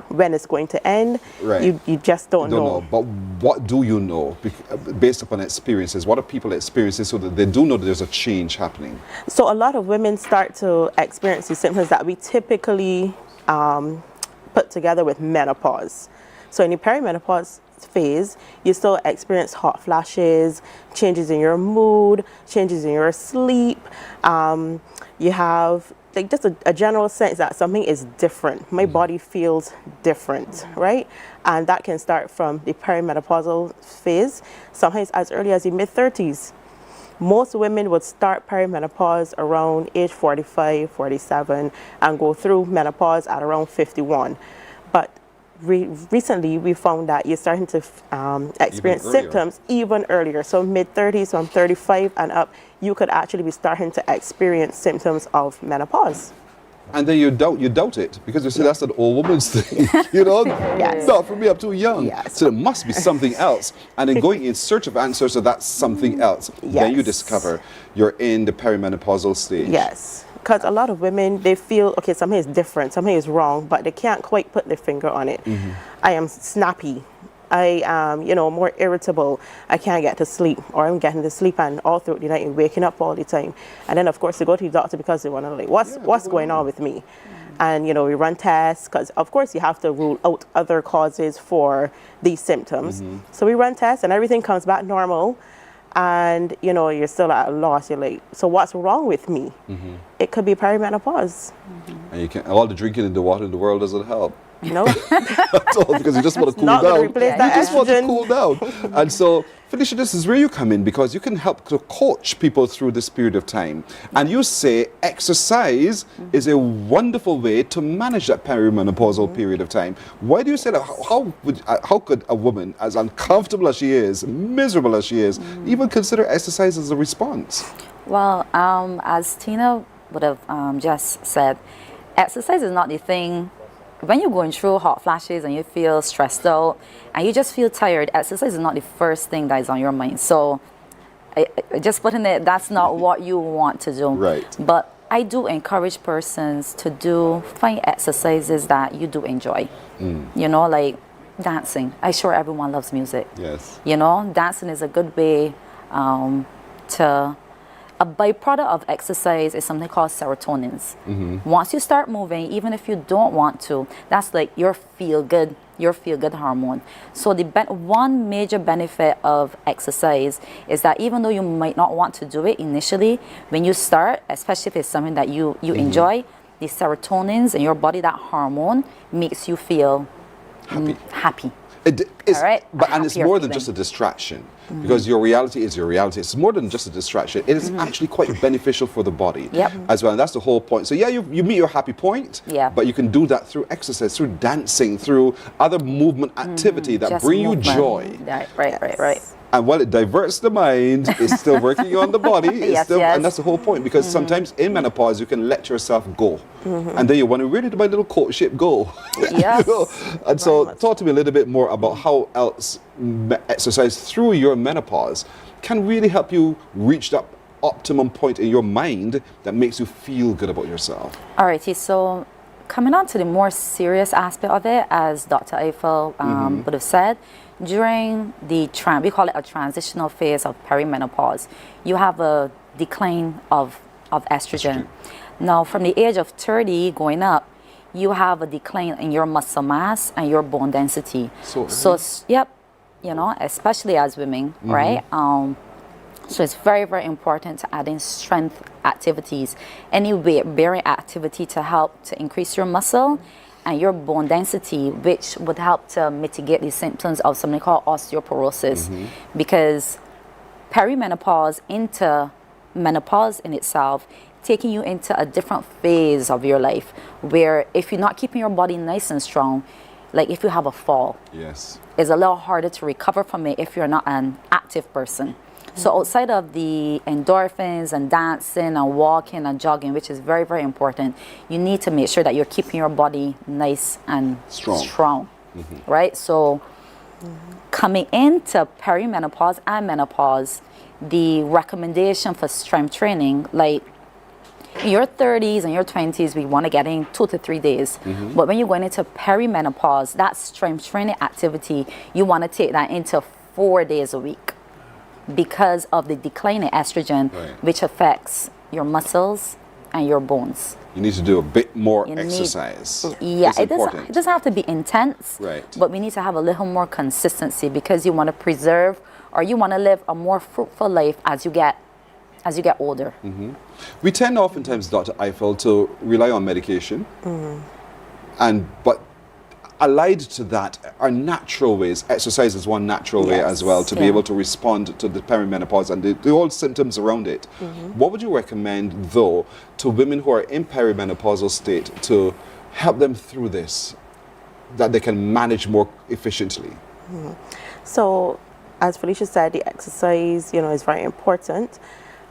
when it's going to end. Right. You just don't know. But what do you know based upon experiences? What are people experiencing so that they do know that there's a change happening? So a lot of women start to experience the symptoms that we typically put together with menopause. So in the perimenopause phase, you still experience hot flashes, changes in your mood, changes in your sleep. You have like just a general sense that something is different. My body feels different, right? And that can start from the perimenopausal phase, sometimes as early as the mid-30s. Most women would start perimenopause around age 45, 47, and go through menopause at around 51. But recently, we found that you're starting to experience symptoms even earlier. So mid-30s, from 35 and up, you could actually be starting to experience symptoms of menopause. And then you doubt it, because you say that's an old woman's thing, you know? Yes. Not for me, I'm too young. Yes. So there must be something else. And then going in search of answers to that something else, then you discover you're in the perimenopausal stage. Yes. Because a lot of women, they feel, okay, something is different, something is wrong, but they can't quite put their finger on it. I am snappy. I am, more irritable. I can't get to sleep, or I'm getting to sleep and all through the night and waking up all the time. And then, of course, they go to the doctor because they want to know, like, what's going on with me? And, we run tests because, of course, you have to rule out other causes for these symptoms. So we run tests and everything comes back normal. And, you're still at a loss. You're like, so what's wrong with me? It could be perimenopause. And you can't, all the drinking in the water in the world doesn't help. No. At all, because you just want to cool down. You just want to cool down. And so, Felicia, this is where you come in, because you can help to coach people through this period of time. And you say exercise is a wonderful way to manage that perimenopausal period of time. Why do you say that? How could a woman, as uncomfortable as she is, miserable as she is, even consider exercise as a response? Well, as Tina would have just said, exercise is not the thing. When you're going through hot flashes and you feel stressed out and you just feel tired, exercise is not the first thing that is on your mind. So I just putting it, that's not what you want to do. Right. But I do encourage persons to find exercises that you do enjoy. Like dancing. I'm sure everyone loves music. Yes. Dancing is a good way a byproduct of exercise is something called serotonins. Once you start moving, even if you don't want to, that's like your feel-good hormone. So the one major benefit of exercise is that even though you might not want to do it initially, when you start, especially if it's something that you enjoy, the serotonins in your body, that hormone, makes you feel happy. It's, and it's more than just a distraction, because your reality is your reality. It's more than just a distraction. It is actually quite beneficial for the body as well. And that's the whole point. So yeah, you meet your happy point, but you can do that through exercise, through dancing, through other movement activity that bring you joy. Right. And while it diverts the mind, it's still working on the body. And that's the whole point, because sometimes in menopause, you can let yourself go. And then you want to really do my little courtship go. And so talk to me a little bit more about how else exercise through your menopause can really help you reach that optimum point in your mind that makes you feel good about yourself. All righty, so coming on to the more serious aspect of it, as Dr. Eiffel would have said, during the we call it a transitional phase of perimenopause, you have a decline of estrogen. Now, from the age of 30 going up, you have a decline in your muscle mass and your bone density. So yep, especially as women, right? So it's very, very important to add in strength activities, any weight-bearing activity to help to increase your muscle and your bone density, which would help to mitigate the symptoms of something called osteoporosis. Because perimenopause into menopause in itself, taking you into a different phase of your life, where if you're not keeping your body nice and strong, like if you have a fall, it's a little harder to recover from it if you're not an active person. So outside of the endorphins and dancing and walking and jogging, which is very, very important, you need to make sure that you're keeping your body nice and strong. Right? So coming into perimenopause and menopause, the recommendation for strength training, like in your 30s and your 20s, we want to get in 2 to 3 days. But when you're going into perimenopause, that strength training activity, you want to take that into 4 days a week, because of the decline in estrogen, which affects your muscles and your bones. You need to do a bit more exercise. It doesn't have to be intense, right? But we need to have a little more consistency because you want to preserve or you want to live a more fruitful life as you get older. Mm-hmm. We tend oftentimes, Dr. Eiffel, to rely on medication, but allied to that are natural ways. Exercise is one natural way as well to be able to respond to the perimenopause and the old symptoms around it. What would you recommend, though, to women who are in perimenopausal state to help them through this, that they can manage more efficiently? So, as Felicia said, the exercise, is very important.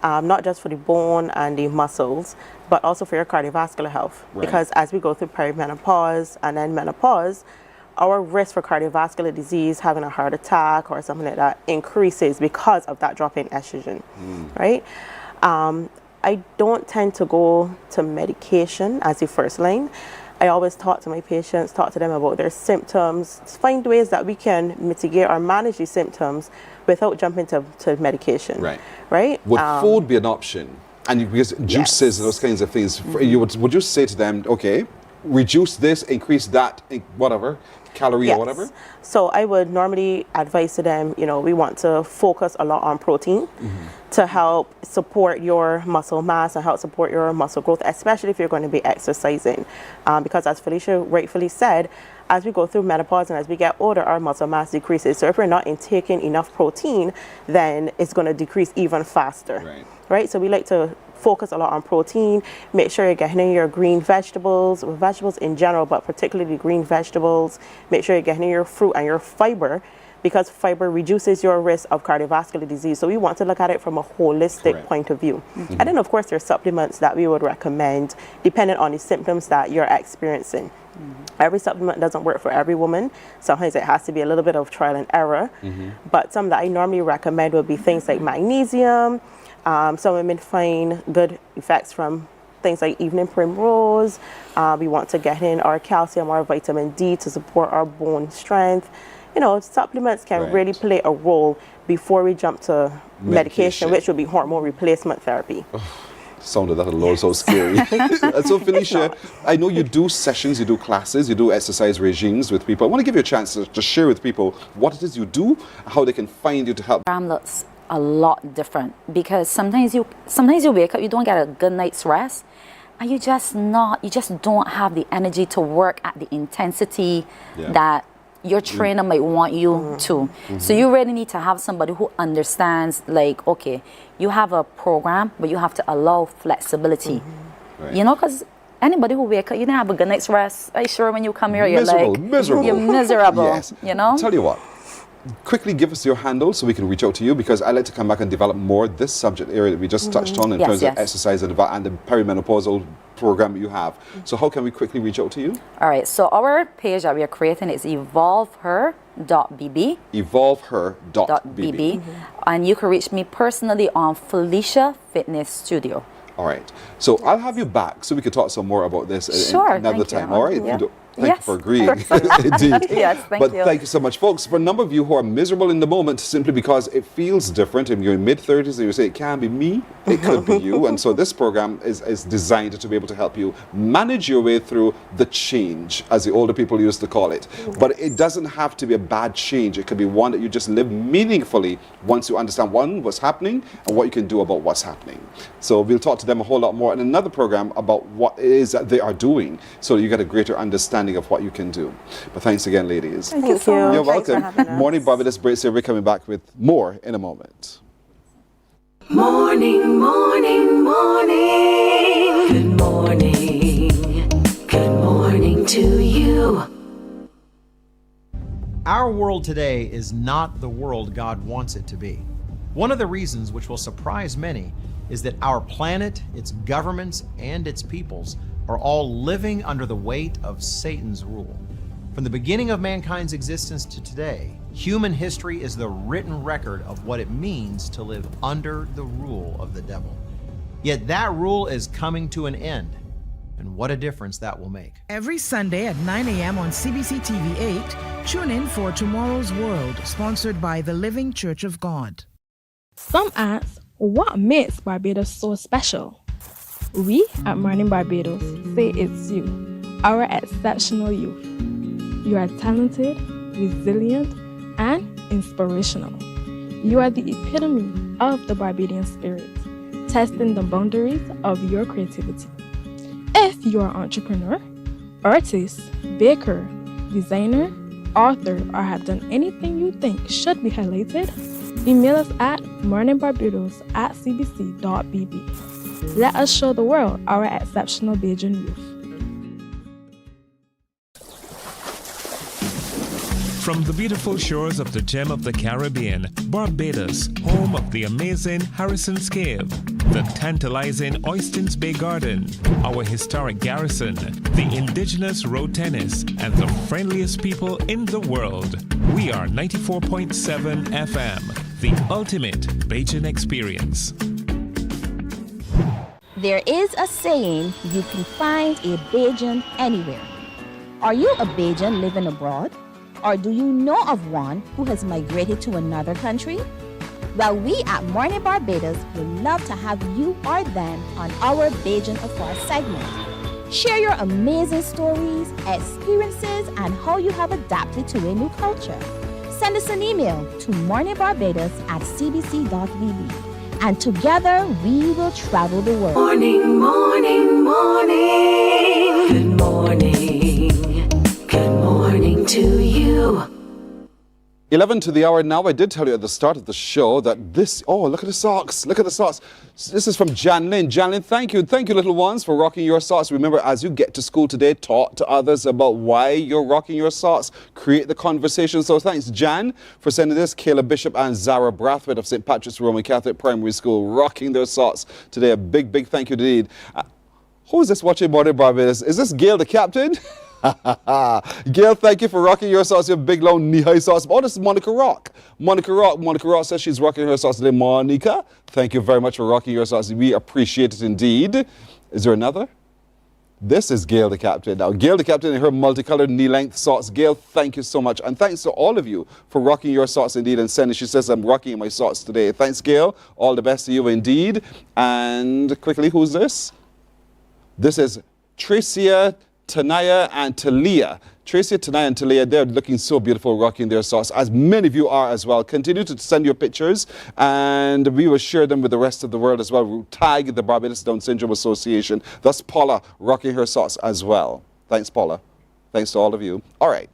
Not just for the bone and the muscles, but also for your cardiovascular health. Right. Because as we go through perimenopause and then menopause, our risk for cardiovascular disease, having a heart attack or something like that, increases because of that drop in estrogen, right? I don't tend to go to medication as the first line. I always talk to my patients, talk to them about their symptoms, find ways that we can mitigate or manage these symptoms without jumping to medication. Right? Would food be an option? And because juices, those kinds of things, would you say to them, okay, reduce this, increase that, whatever, calorie or whatever? So I would normally advise to them, we want to focus a lot on protein to help support your muscle mass and help support your muscle growth, especially if you're going to be exercising. Because as Felicia rightfully said, as we go through menopause and as we get older, our muscle mass decreases. So if we're not intaking enough protein, then it's going to decrease even faster. Right? So we like to focus a lot on protein. Make sure you're getting in your green vegetables in general, but particularly green vegetables. Make sure you're getting in your fruit and your fiber, because fiber reduces your risk of cardiovascular disease. So we want to look at it from a holistic point of view. And then, of course, there are supplements that we would recommend depending on the symptoms that you're experiencing. Every supplement doesn't work for every woman. Sometimes it has to be a little bit of trial and error. But some that I normally recommend would be things like magnesium. Some women find good effects from things like evening primrose. We want to get in our calcium or vitamin D to support our bone strength. Supplements can really play a role before we jump to medication, which would be hormone replacement therapy. Sounded that alone so scary. So Felicia, I know you do sessions, you do classes, you do exercise regimes with people. I want to give you a chance to share with people what it is you do, how they can find you to help. Looks a lot different because sometimes you wake up, you don't get a good night's rest, and you just don't have the energy to work at the intensity that your trainer might want you to. So you really need to have somebody who understands, like, okay, you have a program, but you have to allow flexibility. Because anybody who wake up, you didn't have a good night's rest. Are you sure when you come here, you're miserable. You're miserable, Yes. Tell you what, quickly give us your handle so we can reach out to you, because I like to come back and develop more this subject area that we just touched on in terms of exercise and the perimenopausal program you have. So how can we quickly reach out to you? All right, so our page that we are creating is evolveher.bb. Evolveher.bb. And you can reach me personally on Felicia Fitness Studio. All right, so I'll have you back so we can talk some more about this another time. All right? Thank you for agreeing. Indeed. Yes, thank you. But thank you so much, folks. For a number of you who are miserable in the moment simply because it feels different, and you're in mid-30s and you say, it can't be me, it could be you. And so this program is designed to be able to help you manage your way through the change, as the older people used to call it. But it doesn't have to be a bad change. It could be one that you just live meaningfully once you understand, one, what's happening and what you can do about what's happening. So we'll talk to them a whole lot more in another program about what it is that they are doing, so you get a greater understanding of what you can do. But thanks again, ladies. Thank you so much. You're welcome. Morning Barbados breaks here. We're coming back with more in a moment. Morning, morning, morning. Good morning. Good morning to you. Our world today is not the world God wants it to be. One of the reasons, which will surprise many, is that our planet, its governments, and its peoples are all living under the weight of Satan's rule. From the beginning of mankind's existence to today, human history is the written record of what it means to live under the rule of the devil. Yet that rule is coming to an end, and what a difference that will make. Every Sunday at 9 a.m. on CBC TV 8, tune in for Tomorrow's World, sponsored by the Living Church of God. Some ask, what makes Barbados so special? We at Mornin Barbados say it's you, our exceptional youth. You are talented, resilient, and inspirational. You are the epitome of the Barbadian spirit, testing the boundaries of your creativity. If you are an entrepreneur, artist, baker, designer, author, or have done anything you think should be highlighted, email us at morninbarbados@cbc.bb. Let us show the world our exceptional Bajan youth. From the beautiful shores of the gem of the Caribbean, Barbados, home of the amazing Harrison's Cave, the tantalizing Oystins Bay Garden, our historic garrison, the indigenous road tennis, and the friendliest people in the world. We are 94.7 FM, the ultimate Bajan experience. There is a saying, you can find a Bajan anywhere. Are you a Bajan living abroad? Or do you know of one who has migrated to another country? Well, we at Mornin Barbados would love to have you or them on our Bajan Affair segment. Share your amazing stories, experiences, and how you have adapted to a new culture. Send us an email to morninbarbados@cbc.bb. And together we will travel the world. Morning, morning, morning. Good morning. Good morning to you. 11 to the hour now. I did tell you at the start of the show that this, oh, look at the socks. Look at the socks. This is from Janlyn. Janlyn, thank you. Thank you, little ones, for rocking your socks. Remember, as you get to school today, talk to others about why you're rocking your socks. Create the conversation. So thanks, Jan, for sending this. Kayla Bishop and Zara Brathwaite of St. Patrick's Roman Catholic Primary School rocking their socks today. A big, big thank you indeed. Who is this watching Mornin Barbados? Is this Gail, the captain? Gail, thank you for rocking your socks, your big long knee-high socks. Oh, this is Monica Rock. Monica Rock says she's rocking her socks today. Monica, thank you very much for rocking your socks. We appreciate it indeed. Is there another? This is Gail the captain. Now, Gail the captain in her multicolored knee-length socks. Gail, thank you so much. And thanks to all of you for rocking your socks indeed and sending. She says, I'm rocking my socks today. Thanks, Gail. All the best to you indeed. And quickly, who's this? This is Tricia, Tanaya and Talia. Tracy, Tanaya and Talia, they're looking so beautiful rocking their socks, as many of you are as well. Continue to send your pictures and we will share them with the rest of the world as well. We'll tag the Barbados Down Syndrome Association. That's Paula rocking her socks as well. Thanks, Paula. Thanks to all of you. All right.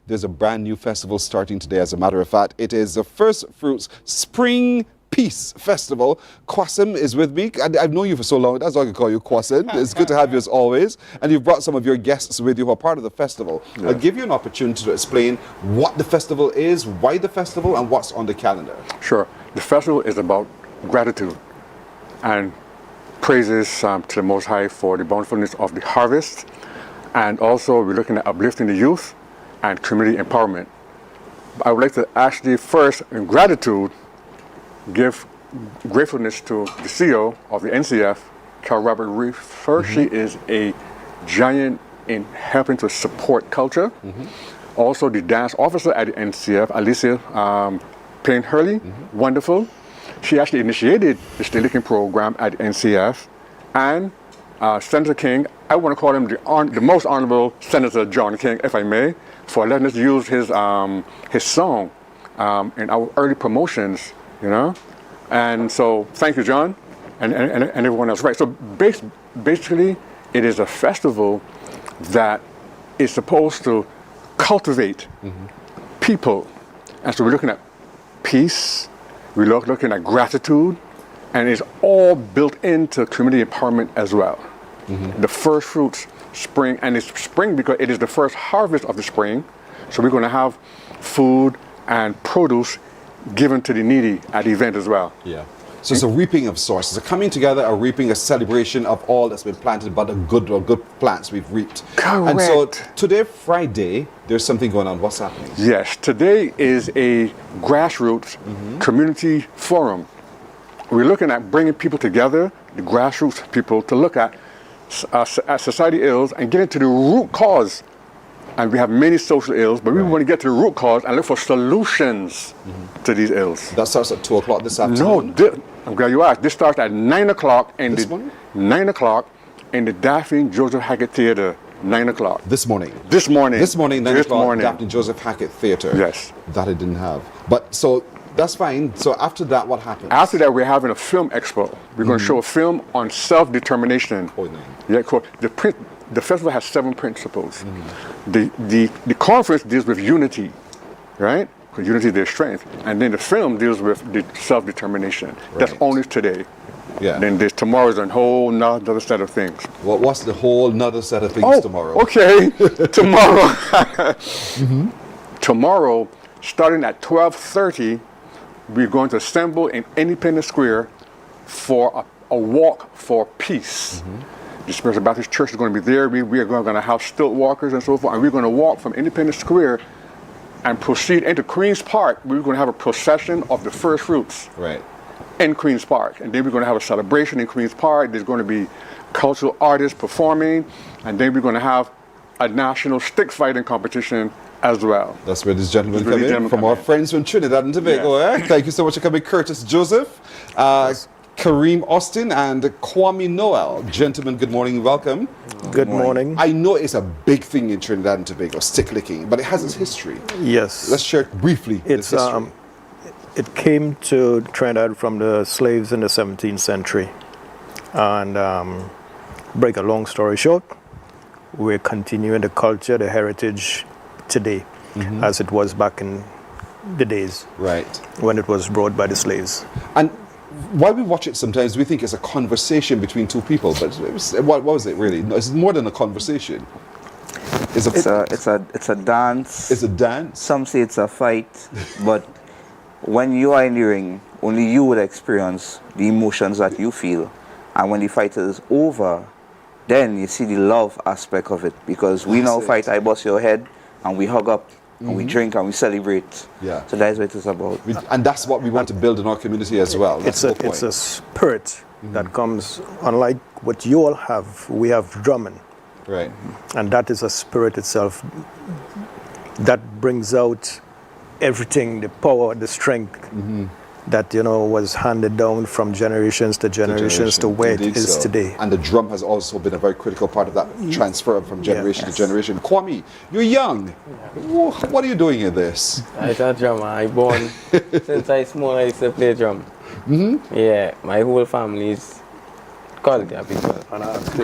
There's a brand new festival starting today, as a matter of fact. It is the First Fruits Spring Peace Festival. Kwasim is with me. I've known you for so long. That's why I can call you Kwasim. It's good to have you as always. And you've brought some of your guests with you who are part of the festival. Yeah. I'll give you an opportunity to explain what the festival is, why the festival, and what's on the calendar. Sure. The festival is about gratitude and praises to the Most High for the bountifulness of the harvest. And also we're looking at uplifting the youth and community empowerment. I would like to actually first, in gratitude, give gratefulness to the CEO of the NCF, Carol Robert Reef. She is a giant in helping to support culture. Also the dance officer at the NCF, Alicia Payne Hurley, wonderful. She actually initiated the Stay Looking program at the NCF. And Senator King, I want to call him the most honorable Senator John King, if I may, for letting us use his song in our early promotions. You know, and so thank you, John, and everyone else. Right. So basically, it is a festival that is supposed to cultivate people, and so we're looking at peace, we're looking at gratitude, and it's all built into community empowerment as well. The First Fruits Spring, and it's spring because it is the first harvest of the spring, so we're going to have food and produce given to the needy at the event as well. Yeah. So it's a reaping of sorts. It's a coming together, a reaping, a celebration of all that's been planted, but the good plants we've reaped. Correct. And so today, Friday, there's something going on. What's happening? Yes. Today is a grassroots community forum. We're looking at bringing people together, the grassroots people, to look at society ills and get into the root cause And we have many social ills, but we want to get to the root cause and look for solutions to these ills. That starts at 2 o'clock this afternoon? No, I'm glad you asked. This starts at 9 o'clock in this the morning? 9 o'clock in the Daphne Joseph Hackett Theater. 9 o'clock. This morning? This morning. This morning, 9 this o'clock, morning. Daphne Joseph Hackett Theater. Yes. That I didn't have. But so that's fine. So after that, what happens? After that, we're having a film expo. We're going to show a film on self-determination. Oh, no. Yeah, cool. The festival has 7 principles. The conference deals with unity, right? Because unity is their strength. And then the film deals with the self-determination. Right. That's only today. Yeah. Then tomorrow's a whole nother set of things. What's the whole nother set of things tomorrow? Okay. Tomorrow. Tomorrow, starting at 12:30, we're going to assemble in Independence Square for a walk for peace. The Spiritual Baptist Church is going to be there. We are going to have stilt walkers and so forth, and we're going to walk from Independence Square and proceed into Queen's Park. We're going to have a procession of the first fruits. Right. In Queen's Park. And then we're going to have a celebration in Queen's Park. There's going to be cultural artists performing, and then we're going to have a national stick fighting competition as well. That's where this gentleman come in, from our friends from Trinidad and Tobago. Yes. Thank you so much for coming, Curtis Joseph, Kareem Austin, and Kwame Noel. Gentlemen, good morning, welcome. Good morning. I know it's a big thing in Trinidad and Tobago, stick licking, but it has its history. Yes. Let's share briefly its history. It came to Trinidad from the slaves in the 17th century. And break a long story short, we're continuing the culture, the heritage today, as it was back in the days. Right. When it was brought by the slaves. And while we watch it, sometimes we think it's a conversation between two people, but what was it really? No, it's more than a conversation. It's a dance. It's a dance. Some say it's a fight, but when you are in the ring, only you would experience the emotions that you feel. And when the fight is over, then you see the love aspect of it. Because we now fight, I bust your head, and we hug up, and we drink, and we celebrate. Yeah. So that's what it is about. And that's what we want to build in our community as well. It's a spirit that comes, unlike what you all have, we have drumming. Right. And that is a spirit itself that brings out everything, the power, the strength that was handed down from generations to generations to where it is today. And the drum has also been a very critical part of that transfer from generation to generation. Kwame, you're young. What are you doing in this? I'm a drummer. I born since I small. I used to play drum. Yeah, my whole family is culture people.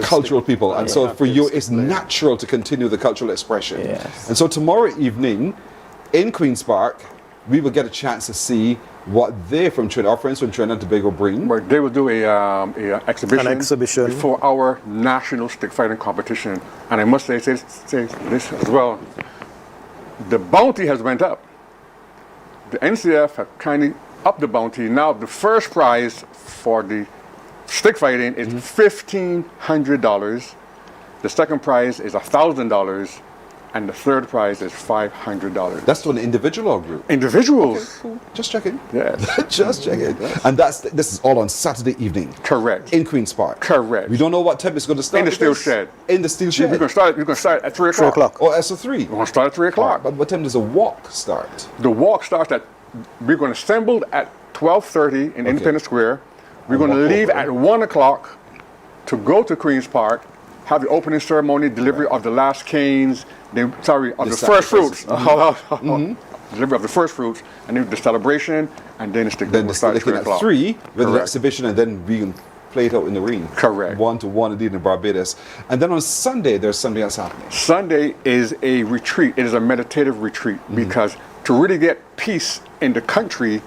Cultural people. And so for you, it's natural to continue the cultural expression. Yes. And so tomorrow evening in Queen's Park, we will get a chance to see what they from Trinidad, our friends from Trinidad and Tobago bring. But they will do a exhibition, An exhibition before our national stick fighting competition. And I must say this as well. The bounty has went up. The NCF have kind of upped the bounty. Now the first prize for the stick fighting is $1,500. The second prize is $1,000. And the third prize is $500. That's to an individual or group? Individuals. Okay, cool. Just checking. Yes. Just checking. And this is all on Saturday evening. Correct. In Queen's Park. Correct. We don't know what time it's going to start. In the steel shed. In the steel shed. We're going to start at 3 o'clock. 3 o'clock. Oh, so 3. We're going to start at 3 o'clock. But what time does the walk start? The walk starts we're going to assemble at 12:30 in Independence Square. We're going to leave at 1 o'clock to go to Queen's Park, have the opening ceremony, delivery of the last canes, of the first fruits. Delivery of the first fruits, and then the celebration, and then the start at 3 o'clock. At 3 with the exhibition, and then we can play it out in the ring. Correct. 1-to-1 indeed in Barbados. And then on Sunday, there's something else happening. Sunday is a retreat. It is a meditative retreat because to really get peace in the country,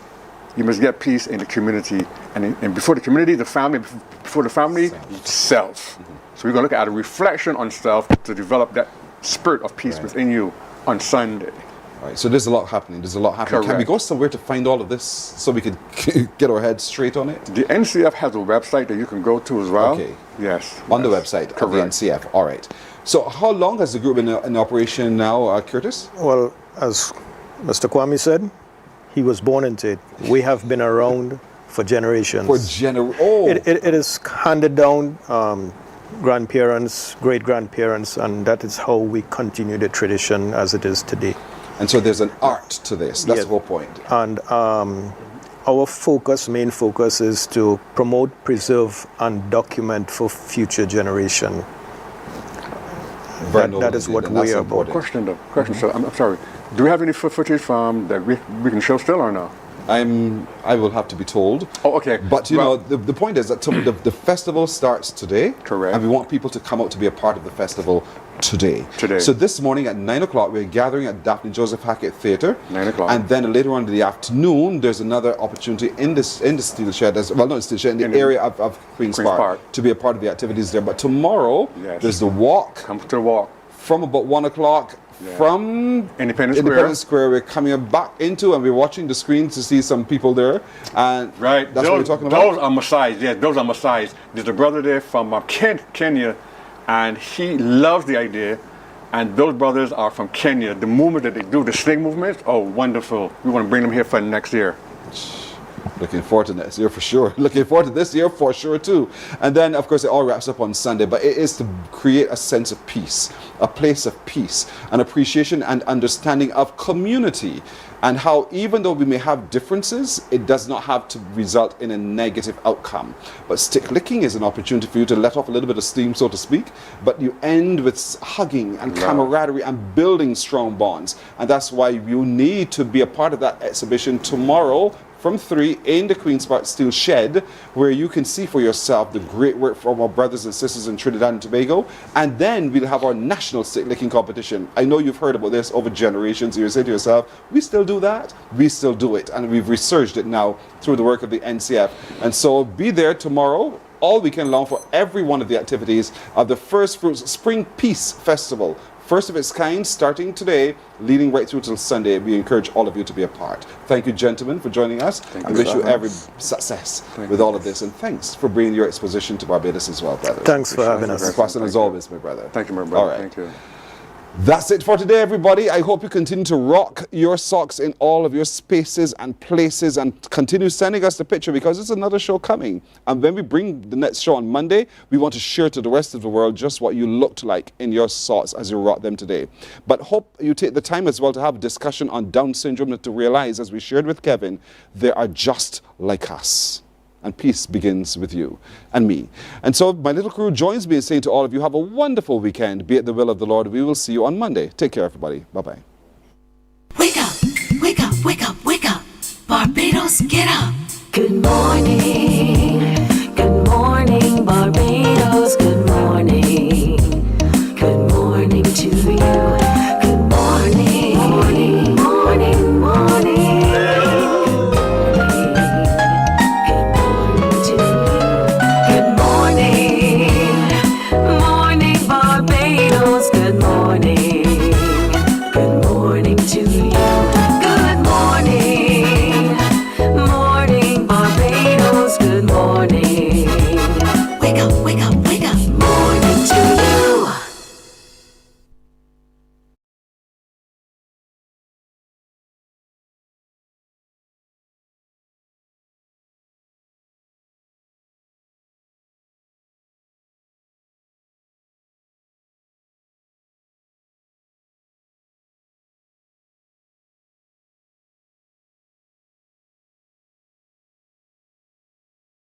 you must get peace in the community. And before the community, the family, before the family, self. So we're going to look at a reflection on self to develop that spirit of peace within you on Sunday. All right, so there's a lot happening. Correct. Can we go somewhere to find all of this so we can get our heads straight on it? The NCF has a website that you can go to as well. Okay. Yes. On the website of the NCF. All right. So how long has the group been in operation now, Curtis? Well, as Mr. Kwame said, he was born into it. We have been around for generations. It is handed down grandparents, great-grandparents, and that is how we continue the tradition as it is today. And so there's an art to this. That's the whole point. And our main focus is to promote, preserve, and document for future generation. That is what we are about. Question. So I'm sorry. Do we have any footage from that we can show still or no? I will have to be told. Oh, okay. But you know, the point is that the festival starts today. Correct. And we want people to come out to be a part of the festival today. Today. So this morning at 9 o'clock, we're gathering at Daphne Joseph Hackett Theatre. 9 o'clock. And then later on in the afternoon, there's another opportunity in the steel shed, not steel shed, in the area of Queen's Park to be a part of the activities there. But tomorrow, there's the walk. Come to the walk. From about 1 o'clock. Yeah. From Independence Square, we're coming back into and we're watching the screen to see some people there. And right, that's what we're talking about. Those are Maasais, yes, those are Maasais. There's a brother there from Kenya, and he loves the idea. And those brothers are from Kenya. The movement that they do, the sling movement, oh, wonderful. We want to bring them here for next year. Looking forward to next year for sure. Looking forward to this year for sure too. And then, of course, it all wraps up on Sunday. But it is to create a sense of peace, a place of peace, an appreciation and understanding of community. And how even though we may have differences, it does not have to result in a negative outcome. But stick licking is an opportunity for you to let off a little bit of steam, so to speak. But you end with hugging and camaraderie and building strong bonds. And that's why you need to be a part of that exhibition tomorrow from 3 in the Queen's Park Steel Shed, where you can see for yourself the great work from our brothers and sisters in Trinidad and Tobago. And then we'll have our national stick licking competition. I know you've heard about this over generations. You say to yourself, we still do that? We still do it. And we've researched it now through the work of the NCF. And so be there tomorrow, all weekend long, for every one of the activities of the First Fruits Spring Peace Festival. First of its kind, starting today, leading right through till Sunday. We encourage all of you to be a part. Thank you, gentlemen, for joining us. I wish you every success with all of this. And thanks for bringing your exposition to Barbados as well, brother. Thanks for having us. Crossing as always, my brother. Thank you, my brother. All right. Thank you. That's it for today, everybody. I hope you continue to rock your socks in all of your spaces and places and continue sending us the picture, because it's another show coming. And when we bring the next show on Monday, we want to share to the rest of the world just what you looked like in your socks as you rock them today. But hope you take the time as well to have a discussion on Down syndrome and to realize, as we shared with Kevin, they are just like us. And peace begins with you and me. And so my little crew joins me in saying to all of you, have a wonderful weekend. Be it the will of the Lord. We will see you on Monday. Take care, everybody. Bye-bye. Wake up, wake up, wake up, wake up. Barbados, get up. Good morning. Good morning, Barbados. Good morning. Good morning to you. Good morning. Morning, morning, morning. Wake up, wake up, wake up.